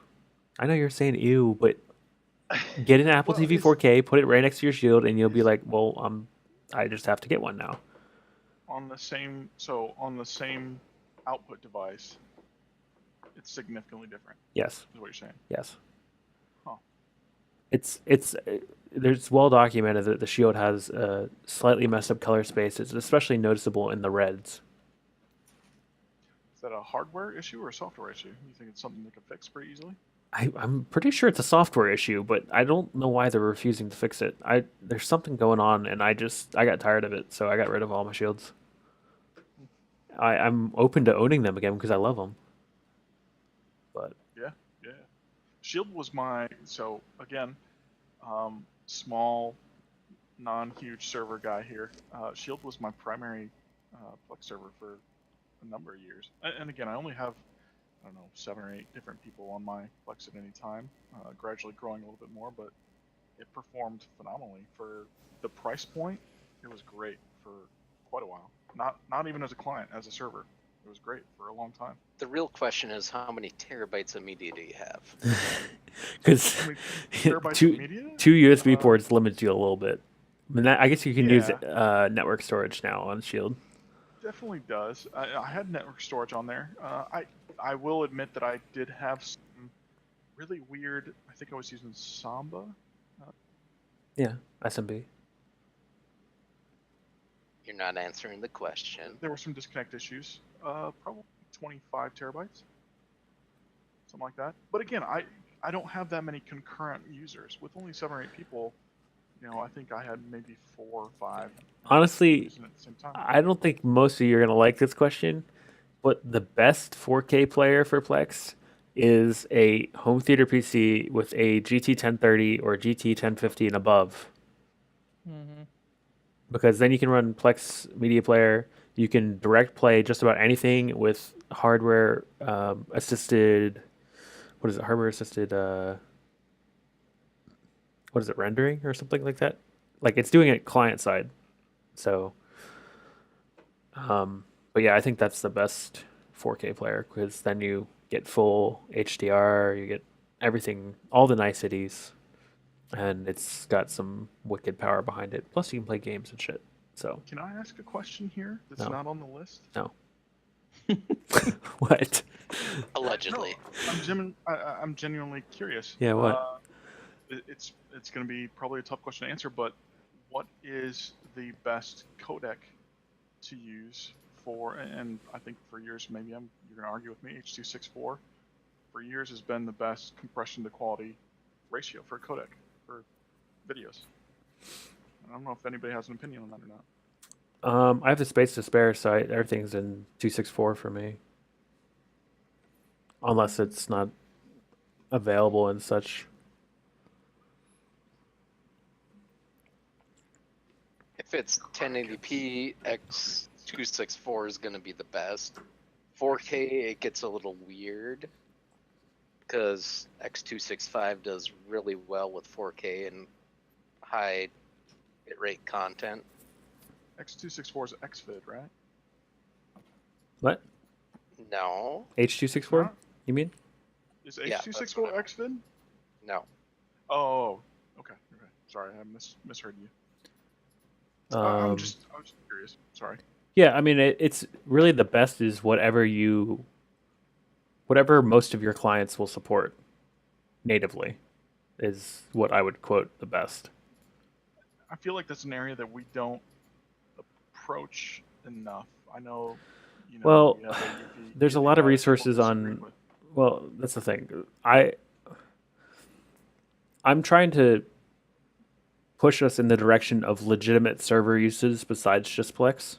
I know you're saying ew, but get an Apple Well, TV it's 4K, put it right next to your Shield, and you'll be like, well, I just have to get one now. on the same output device, it's significantly different. Yes, Is what you're saying? yes. Huh. It's there's well documented that the Shield has a slightly messed up color space. It's especially noticeable in the reds. Is that a hardware issue or a software issue? You think it's something they could fix pretty easily? I'm pretty sure it's a software issue, but I don't know why they're refusing to fix it. There's something going on, and I got tired of it, so I got rid of all my shields. I'm open to owning them again because I love them. But Yeah. Shield was so again, small, non-huge server guy here. Shield was my primary Plex server for a number of years, and again, I only have, I don't know, 7 or 8 different people on my Plex at any time. Gradually growing a little bit more, but it performed phenomenally for the price point. It was great for quite a while. Not even as a client, as a server. It was great for a long time. The real question is, how many terabytes of media do you have? because How many terabytes two of media? two USB ports limits you a little bit. I mean, I guess you can use Yeah. network storage now on Shield. Definitely does. I had network storage on there. I will admit that I did have some really weird. I think I was using Samba. Yeah, SMB. You're not answering the question. There were some disconnect issues. Probably 25 terabytes, something like that. But again, I don't have that many concurrent users. With only 7 or 8 people, I think I had maybe 4 or 5. Honestly, Using it at the same time. I don't think most of you are gonna like this question, but the best 4K player for Plex is a home theater PC with a GT 1030 or GT 1050 and above. Mm-hmm. Because then you can run Plex Media Player. You can direct play just about anything with hardware assisted. What is it? Hardware assisted. What is it? Rendering or something like that. Like it's doing it client side. So, but yeah, I think that's the best 4K player because then you get full HDR. You get everything, all the niceties, and it's got some wicked power behind it. Plus, you can play games and shit. So, Can I ask a question here that's No. not on the list? no. What? Allegedly. No, I'm genuinely curious. Yeah, what? It's going to be probably a tough question to answer, but what is the best codec to use for? And I think for years, maybe you're going to argue with me. H.264 for years has been the best compression to quality ratio for a codec for videos. I don't know if anybody has an opinion on that or not. I have the space to spare, so everything's in 264 for me. Unless it's not available and such. If it's 1080p, X264 is going to be the best. 4K, it gets a little weird because X265 does really well with 4K and high bitrate content. X264 is XVID, right? What? No, H264? Huh? You mean? Is Yeah, that's H.264 what I- XVID? no. Oh, okay. Sorry, I misheard you. I was just curious. Sorry. Yeah, I mean, it's really the best is whatever most of your clients will support natively is what I would quote the best. I feel like that's an area that we don't approach enough. I know, Well, we have AUP, there's a we lot have of people resources disagree on. with. Well, that's the thing. I'm trying to push us in the direction of legitimate server uses besides just Plex.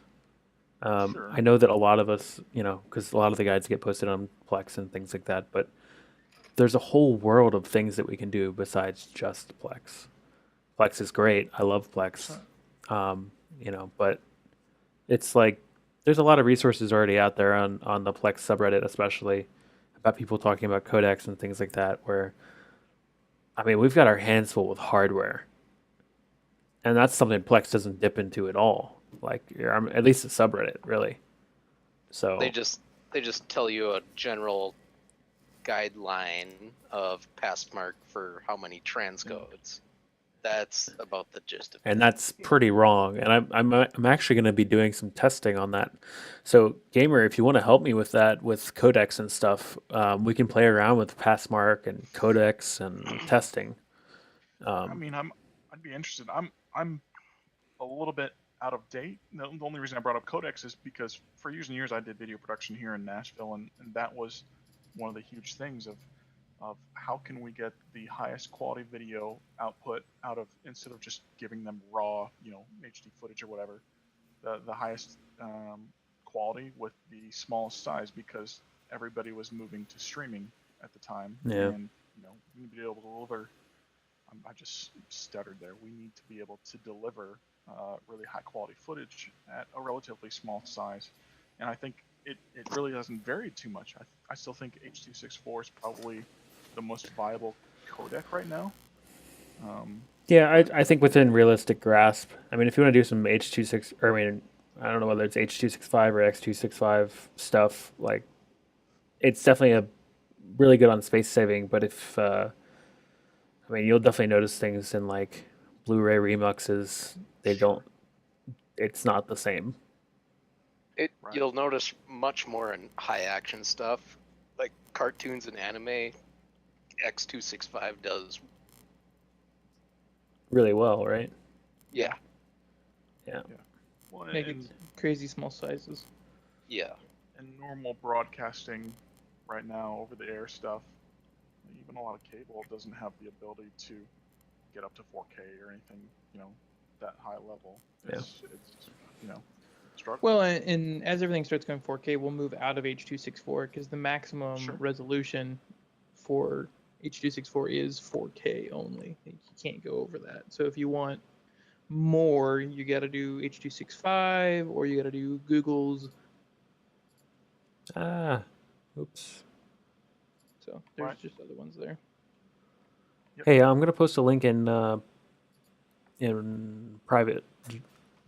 Sure. I know that a lot of us, because a lot of the guides get posted on Plex and things like that, but there's a whole world of things that we can do besides just Plex. Plex is great. I love Plex. But it's like there's a lot of resources already out there on the Plex subreddit, especially about people talking about codecs and things like that. Where, I mean, we've got our hands full with hardware. and that's something Plex doesn't dip into at all. Like, at least the subreddit, really. So They just tell you a general guideline of pass mark for how many transcodes. That's about the gist of it. and that's pretty wrong. And I'm actually going to be doing some testing on that. So, gamer, if you want to help me with that, with codecs and stuff, we can play around with passmark and codecs and testing. I mean, I'd be interested. I'm a little bit out of date. The only reason I brought up codecs is because for years and years I did video production here in Nashville, and that was one of the huge things of how can we get the highest quality video output out of, instead of just giving them raw, HD footage or whatever, the highest quality with the smallest size, because everybody was moving to streaming at the time. Yeah. And we need to be able to deliver. I just stuttered there. We need to be able to deliver really high quality footage at a relatively small size, and I think it really hasn't varied too much. I still think H.264 is probably the most viable codec right now. Yeah, I think within realistic grasp. I mean, if you want to do some H.264, or I mean, I don't know whether it's H.265 or X.265 stuff, like, it's definitely a really good on space saving. But if I mean, you'll definitely notice things in like Blu-ray remuxes. They don't. It's not the same. Right. Right. You'll notice much more in high action stuff, like cartoons and anime. X265 does. Really well, right? Yeah. Well, Make it crazy small sizes. Yeah. and normal broadcasting right now, over the air stuff, even a lot of cable doesn't have the ability to get up to 4K or anything, that high level. It's struggling. Well, and as everything starts going 4K, we'll move out of H.264 because the maximum Sure. resolution for H.264 is 4K only. You can't go over that. So if you want more, you got to do H.265 or you got to do Google's. Oops. So there's Right. just other ones there. Yep. Hey, I'm gonna post a link in private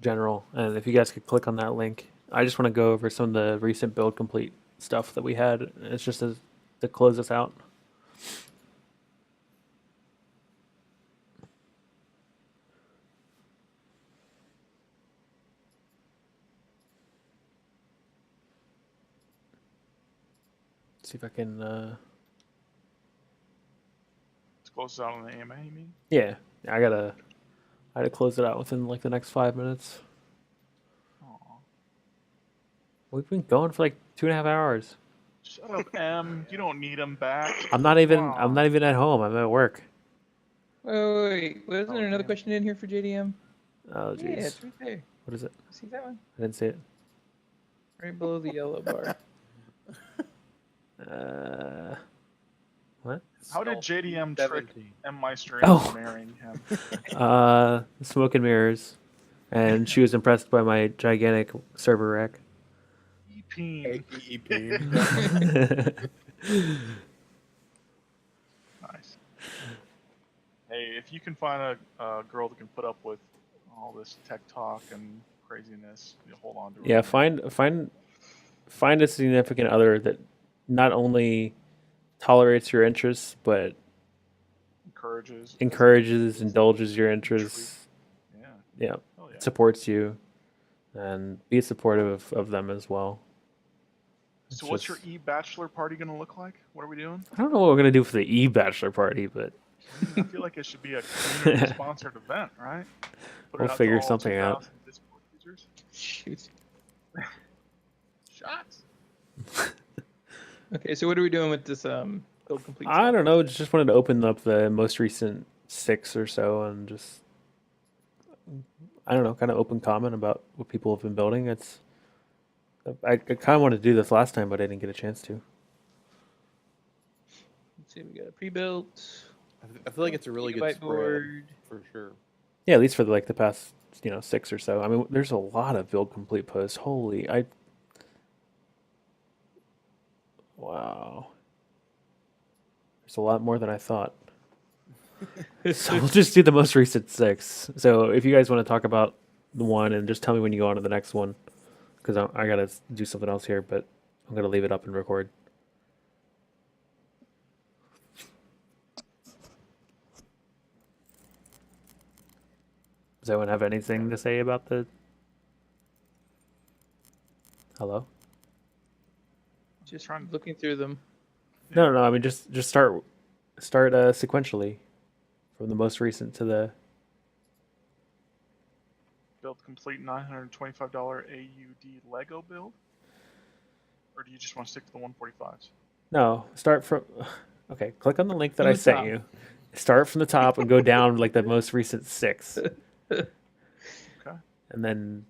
general, and if you guys could click on that link, I just want to go over some of the recent build complete stuff that we had. It's just to close us out. See if I can. Let's close it out on the AMA, you mean? Yeah, I had to close it out within like the next 5 minutes. Aw. We've been going for like 2.5 hours. Shut up, M. You don't need him back. I'm not even Wow. at home. I'm at work. Wait. Wasn't Oh, there another damn. question in here for JDM? Oh Yeah, jeez. it's right there. What is it? See that one? I didn't see it. Right below the yellow bar. What? How did JDM trick 17. M Meister Oh. into marrying him? Smoke and mirrors, and she was impressed by my gigantic server rack. E-peen. Nice. Hey, if you can find a girl that can put up with all this tech talk and craziness, you hold on to her. Yeah, find a significant other that not only tolerates your interests but encourages, indulges your interests. Yeah. Yeah, Oh yeah. supports you, and be supportive of them as well. So It's what's your just- e-bachelor party gonna look like? What are we doing? I don't know what we're gonna do for the e-bachelor party, but I feel like it should be a community-sponsored event, right? Put it We'll out to figure all something out. 2,000 Discord users. Shoot. Shots. Okay, so what are we doing with this build complete? I stuff? don't know. Just wanted to open up the most recent 6 or so and just, I don't know, kind of open comment about what people have been building. I kind of wanted to do this last time, but I didn't get a chance to. Let's see, we got a pre-built. I feel like it's a really good gigabyte spread board. for sure. Yeah, at least for like the past 6 or so. I mean, there's a lot of build complete posts. Wow. There's a lot more than I thought. So we'll just do the most recent 6. So if you guys want to talk about the one, and just tell me when you go on to the next one, because I gotta do something else here, but I'm gonna leave it up and record. Does anyone have anything to say about the? Hello? Just looking through them. No. I mean, just start sequentially, from the most recent to the. Build complete $925 AUD Lego build? Or do you just want to stick to the 145s? No, start from. Okay, click on the link that From I the sent top. you. Start from the top and go down like the most recent 6. Okay. And then,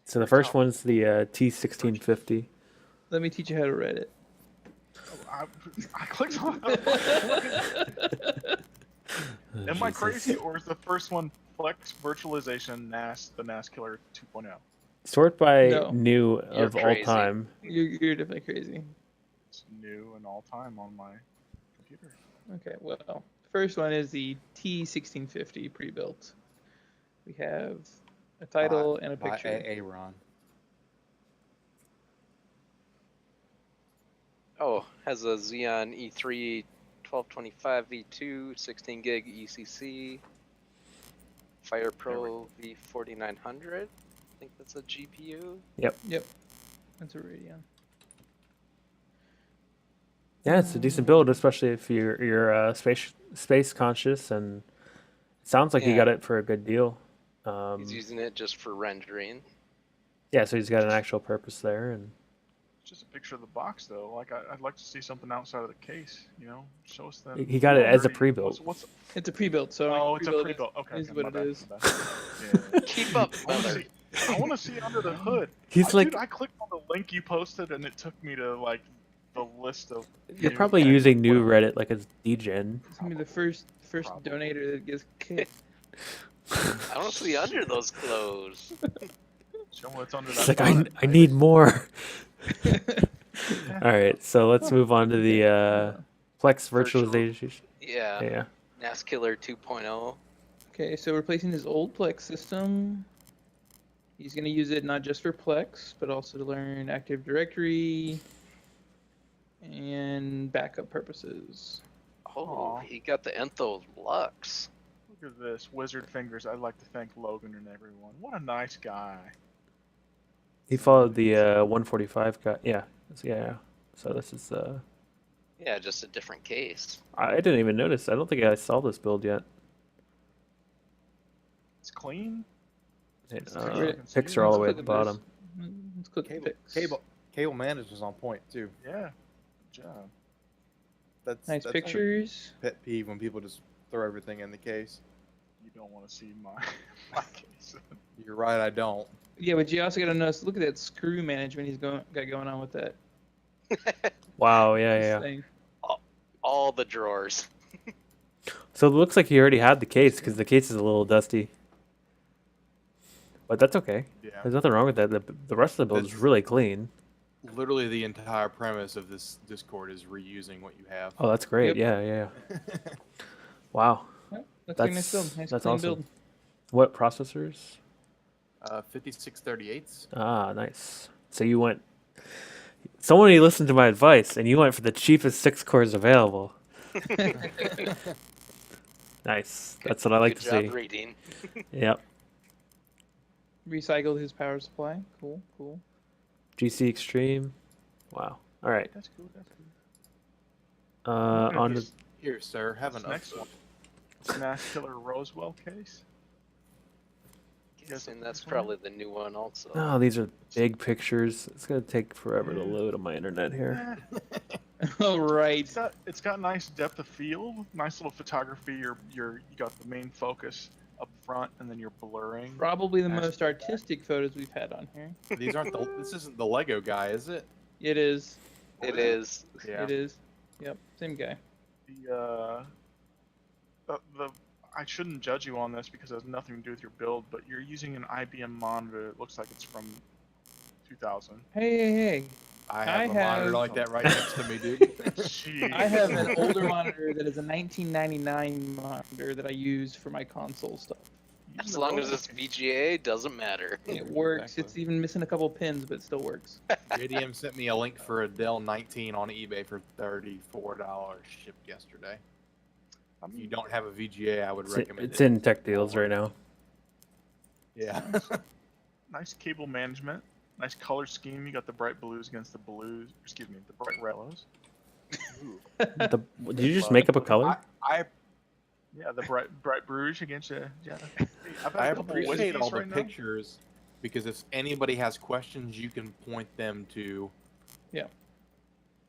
so the first top. one's the T1650. Let me teach you how to read it. I clicked on it. Am I crazy, or is the first one Flex Virtualization the NAS Killer 2.0? Sort by No. new You're of all crazy. time. You're definitely crazy. It's new and all time on my computer. Okay, well, the first one is the T1650 pre-built. We have a title and a picture. Aaron. Oh, has a Xeon E3 1225 V2, 16 gig ECC, Fire Pro V4900. I think that's a GPU. Yep, that's a Radeon. Yeah, it's a decent build, especially if you're space conscious, and it sounds like he Yeah. got it for a good deal. He's using it just for rendering. Yeah, so he's got an actual purpose there, and It's just a picture of the box, though. Like, I'd like to see something outside of the case. You know, show us the. he got it as a pre-built. What's It's a pre-built, so Oh, it's a pre-built pre-built. Okay, is okay, what my it bad, is. my bad. Yeah. Keep up, brother. I want to see under the hood. He's like, Dude, I clicked on the link you posted, and it took me to like the list of. you're new probably things. using new Reddit like it's degen. It's gonna be the first Probably. donator that gets kicked. I don't see under those clothes. Show what's under It's that. like I need more. All right, so let's move on to the Plex virtualization. Yeah. Yeah. NAS Killer 2.0. Okay, so replacing his old Plex system. He's gonna use it not just for Plex, but also to learn Active Directory and backup purposes. Oh, Aw. he got the Enthos Lux. Look at this, Wizard Fingers. I'd like to thank Logan and everyone. What a nice guy. He followed the 145 guy. Yeah. So this is Yeah, just a different case. I didn't even notice. I don't think I saw this build yet. It's clean. Picks are all the way Let's at the click at this. bottom. Let's click the pics. Cable management was on point too. Yeah. Good job. Nice That's pictures. a pet peeve when people just throw everything in the case. You don't want to see my case. You're right, I don't. Yeah, but you also gotta notice. Look at that screw management he's got going on with that. Wow. Yeah. thing. All the drawers. So it looks like he already had the case because the case is a little dusty. But that's okay. Yeah. There's nothing wrong with that. The rest of the build is That's- really clean. Literally, the entire premise of this Discord is reusing what you have. Oh, that's great. Yep. Yeah. Wow. Yep, that's a nice build. That's Nice that's clean awesome. build. What processors? 5638s. Ah, nice. So you went. Somebody listened to my advice, and you went for the cheapest 6 cores available. Nice. That's what I like Good to job see. reading. Yep. Recycled his power supply. Cool. GC Extreme. Wow. All right. That's cool. That's cool. On to Here, sir, have This an next one. NAS Killer Roswell case. Guessing that's probably the new one also. oh, these are big pictures. It's gonna take forever to load on my internet here. All right. It's got nice depth of field, nice little photography. You got the main focus up front, and then you're blurring. Probably the Nice. most artistic photos we've had on here. These aren't the. This isn't the Lego guy, is it? It is. It is. Yeah. It is. Yep. Same guy. The I shouldn't judge you on this because it has nothing to do with your build, but you're using an IBM monitor. It looks like it's from 2000. Hey. I have I a monitor have- like that right next to me, dude. Jeez. I have an older monitor that is a 1999 monitor that I use for my console stuff. Using As the long as Road- it's VGA, doesn't matter. It works. Exactly. It's even missing a couple pins, but it still works. JDM sent me a link for a Dell 19 on eBay for $34 shipped yesterday. If you don't have a VGA, I would recommend It's it. in tech deals right now. Yeah. Nice cable management. Nice color scheme. You got the bright blues against the blues. Excuse me, the bright yellows. Ooh. Did you just make up a color? I Yeah, the bright Bruges against you. Yeah. Hey, I've had I a couple appreciate whiskeys all the right now. pictures because if anybody has questions, you can point them to. Yeah.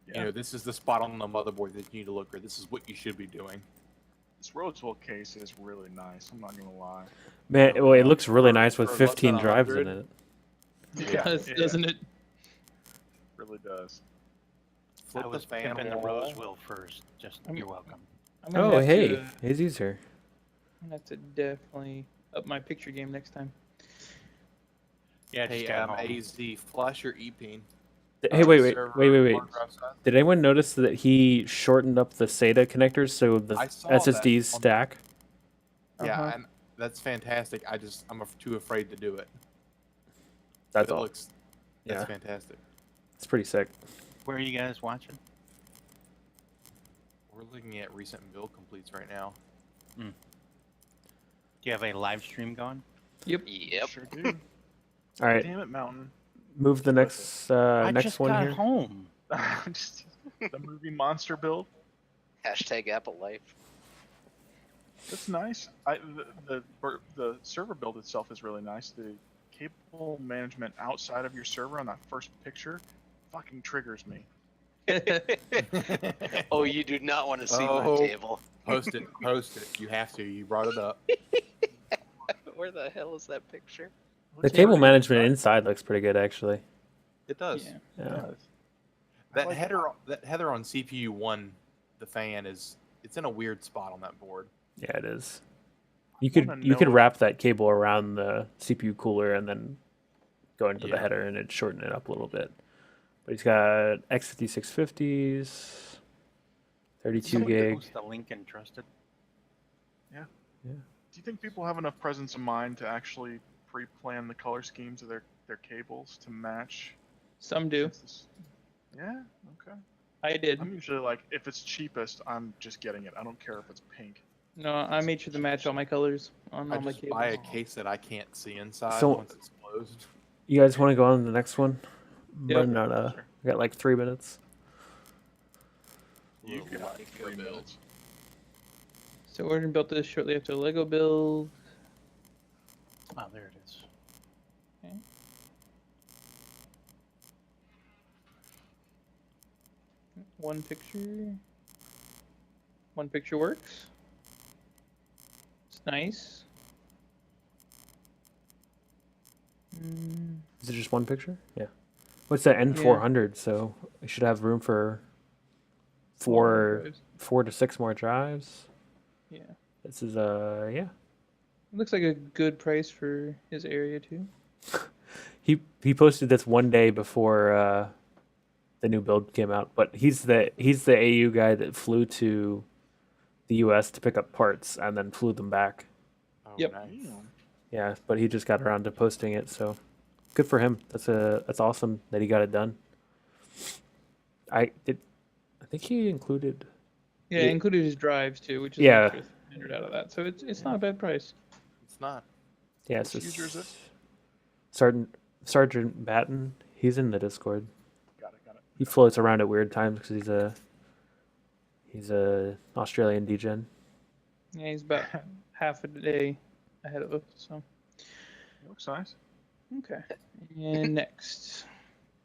You know, this is the spot on the motherboard that you need to look, or this is what you should be doing. This Roswell case is really nice. I'm not gonna lie. Man, well, it looks really nice with for less 15 than drives in 100. it. It Yeah, does, yeah. doesn't it? Really does. Flip I was the fan pimping the wall. Roswell first. Just I'm- you're welcome. I'm gonna Oh, have hey, to, he's easier. I'm gonna have to definitely up my picture game next time. Yeah, Hey, just got home. AZ, flash your E-pin. Hey, wait. Server, Wait. hard drive size. Did anyone notice that he shortened up the SATA connectors so the I saw that SSDs on- stack? Yeah, Uh-huh. and that's fantastic. I'm too afraid to do it. That's But it all. looks. That's Yeah, fantastic. it's pretty sick. Where are you guys watching? We're looking at recent build completes right now. Do you have a live stream going? Yep. Sure do. All right, Damn it, Mountain. move the next I next just one got here. home. Just the movie monster build. Hashtag Apple Life. That's nice. The server build itself is really nice. The cable management outside of your server on that first picture fucking triggers me. Oh, you do not want to see my Oh. table. Post it. Post it. You have to. You brought it up. Where the hell is that picture? The Looks table pretty management inside. inside looks pretty good, actually. It does. Yeah. It Yeah. does. That like header on CPU 1, the fan it's in a weird spot on that board. Yeah, it is. You wanna could know- wrap that cable around the CPU cooler and then go into the Yeah. header and it shorten it up a little bit. But he's got x5650s, 32 Someone gig. post the link and trusted. Do you think people have enough presence of mind to actually pre-plan the color schemes of their cables to match? Some do. since this- Yeah. Okay. I did. I'm usually like, if it's cheapest, I'm just getting it. I don't care if it's pink. No, I made sure to match all my colors on I all my just buy a cables. case that I can't see inside So- once it's closed. You guys want to go on to the next one? Yep. Running out of, Sure. we got like 3 minutes. You've got 3 minutes. So Ordin built this shortly after Lego build. Oh, there it is. One picture. One picture works. It's nice. Is it just one picture? Yeah. What's that N400? So we should have room for four to 6 more drives. Yeah. This is yeah. It looks like a good price for his area too. He posted this one day before the new build came out, but he's the AU guy that flew to the US to pick up parts and then flew them back. Oh, Yep. nice. Damn. Yeah, but he just got around to posting it, so good for him. That's awesome that he got it done. I think he included. Yeah, Yeah. included his drives too, which is Yeah. extra standard out of that. So it's not a bad price. It's not. Yeah, Which so user is it? Sergeant Batten. He's in the Discord. Got it. He floats around at weird times because he's a Australian degen. Yeah, he's about half a day ahead of us. So It looks nice. okay. And next.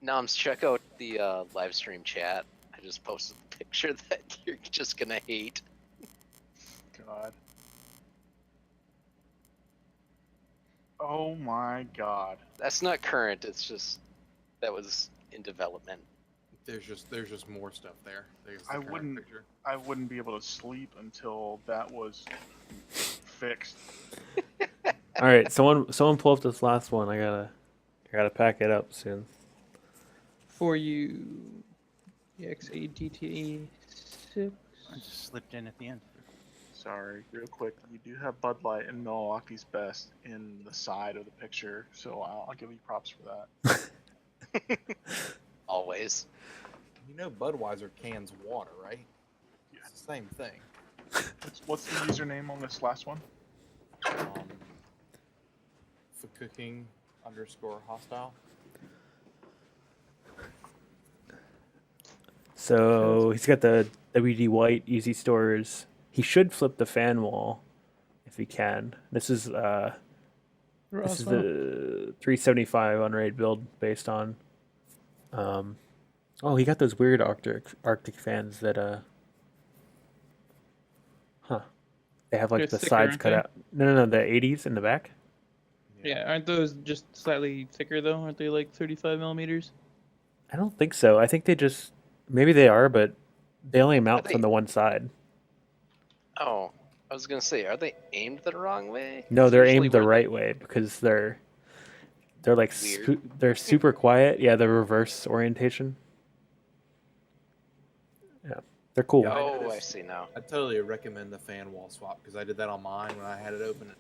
Noms, check out the live stream chat. I just posted the picture that you're just gonna hate. God. Oh my God. That's not current. It's just that was in development. There's just more stuff there. There's the I current wouldn't- picture. I wouldn't be able to sleep until that was fixed. All right, someone pull up this last one. I gotta pack it up soon. for you. EX8GTA6. I just slipped in at the end. Sorry, real quick. You do have Bud Light and Milwaukee's Best in the side of the picture, so I'll give you props for that. Always. You know Budweiser cans water, right? Yeah. It's the same thing. What's the username on this last one? For cooking _hostile. So he's got the WD White Easy Stores. He should flip the fan wall if he can. This is the 375 unrated build based on. Oh, he got those weird Arctic fans that they have like They're the thicker, sides aren't cut they? out. No, the 80s in the back. Yeah, aren't those just slightly thicker though? Aren't they like 35 millimeters? I don't think so. I think they just maybe they are, but they only mount they- from the one side. Oh, I was gonna say, are they aimed the wrong way? No, they're Usually aimed the where right way because they're like Weird. they're super quiet. Yeah, the reverse orientation. Yeah, they're cool. Yeah, Oh, I see now. I totally recommend the fan wall swap because I did that on mine when I had it open.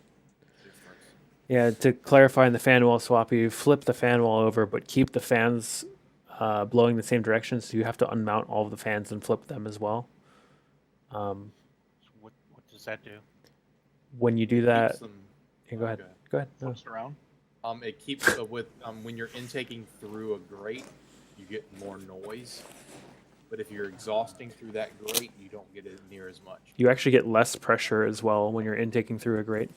Yeah, to clarify in the fan wall swap, you flip the fan wall over, but keep the fans blowing the same direction, so you have to unmount all of the fans and flip them as well. So what does that do? When you do that, Keeps them- yeah, go ahead. okay. Go ahead. No. Flips around. It keeps with when you're intaking through a grate, you get more noise. But if you're exhausting through that grate, you don't get it near as much. You actually get less pressure as well when you're intaking through a grate.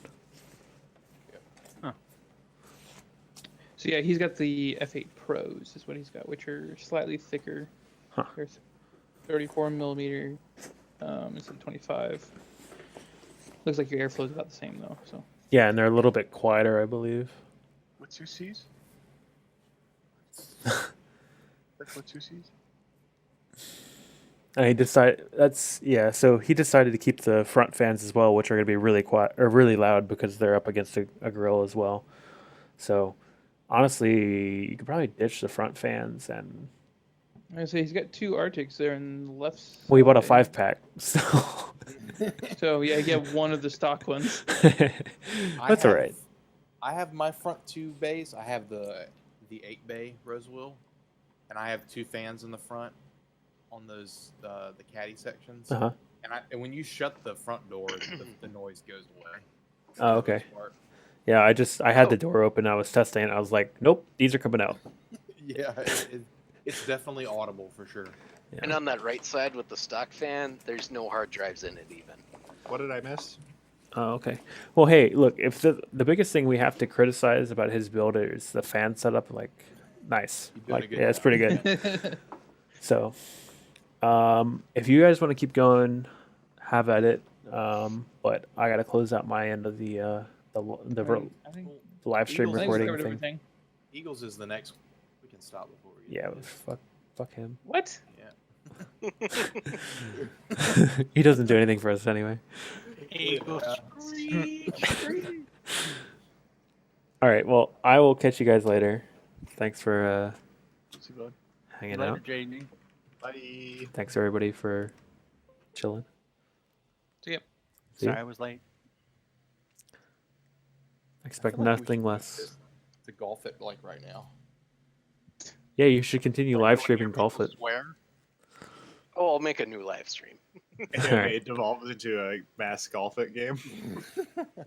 So yeah, he's got the F8 Pros is what he's got, which are slightly thicker. Huh. They're 34 millimeter instead of 25. Looks like your airflow is about the same though. So Yeah, and they're a little bit quieter, I believe. With 2 C's? That's what 2 C's? And he decided so he decided to keep the front fans as well, which are going to be really quiet or really loud because they're up against a grill as well. So honestly, you could probably ditch the front fans and I say he's got 2 Arctics there in the left. well, he bought a side. 5-pack. So So yeah, get one of the stock ones. that's all right. I have my front 2 bays. I have the 8 bay Rosewheel, and I have 2 fans in the front on those the caddy sections. Uh-huh. And when you shut the front door, the noise goes away. Oh, okay. Yeah, I had the door open. I was testing it. I was like, nope, these are coming out. Yeah, it's definitely audible for sure. Yeah. And on that right side with the stock fan, there's no hard drives in it even. What did I miss? Oh, okay. Well, hey, look, if the biggest thing we have to criticize about his build is the fan setup, like, nice. You're doing a Like, good yeah, it's job. pretty good. So, if you guys want to keep going, have at it. But I gotta close out my end of the I think live stream Eagles- I think we recording covered thing. everything. Eagles is the next. We can stop before we get Yeah, to this. fuck him. What? Yeah. He doesn't do anything for us anyway. All right. Well, I will catch you guys later. Thanks for See, bud. hanging Later, out. Jamie. Bye. Thanks everybody for chilling. So, yep. See? Sorry I was late. Expect feel like we nothing should less. use this to golf it like right now. Yeah, you should continue live streaming golf it. Where? Oh, I'll make a new live stream. It devolves into a mass golf it game.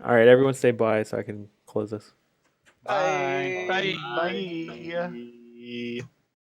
All right, everyone stay by so I can close this. Bye. Bye. Bye.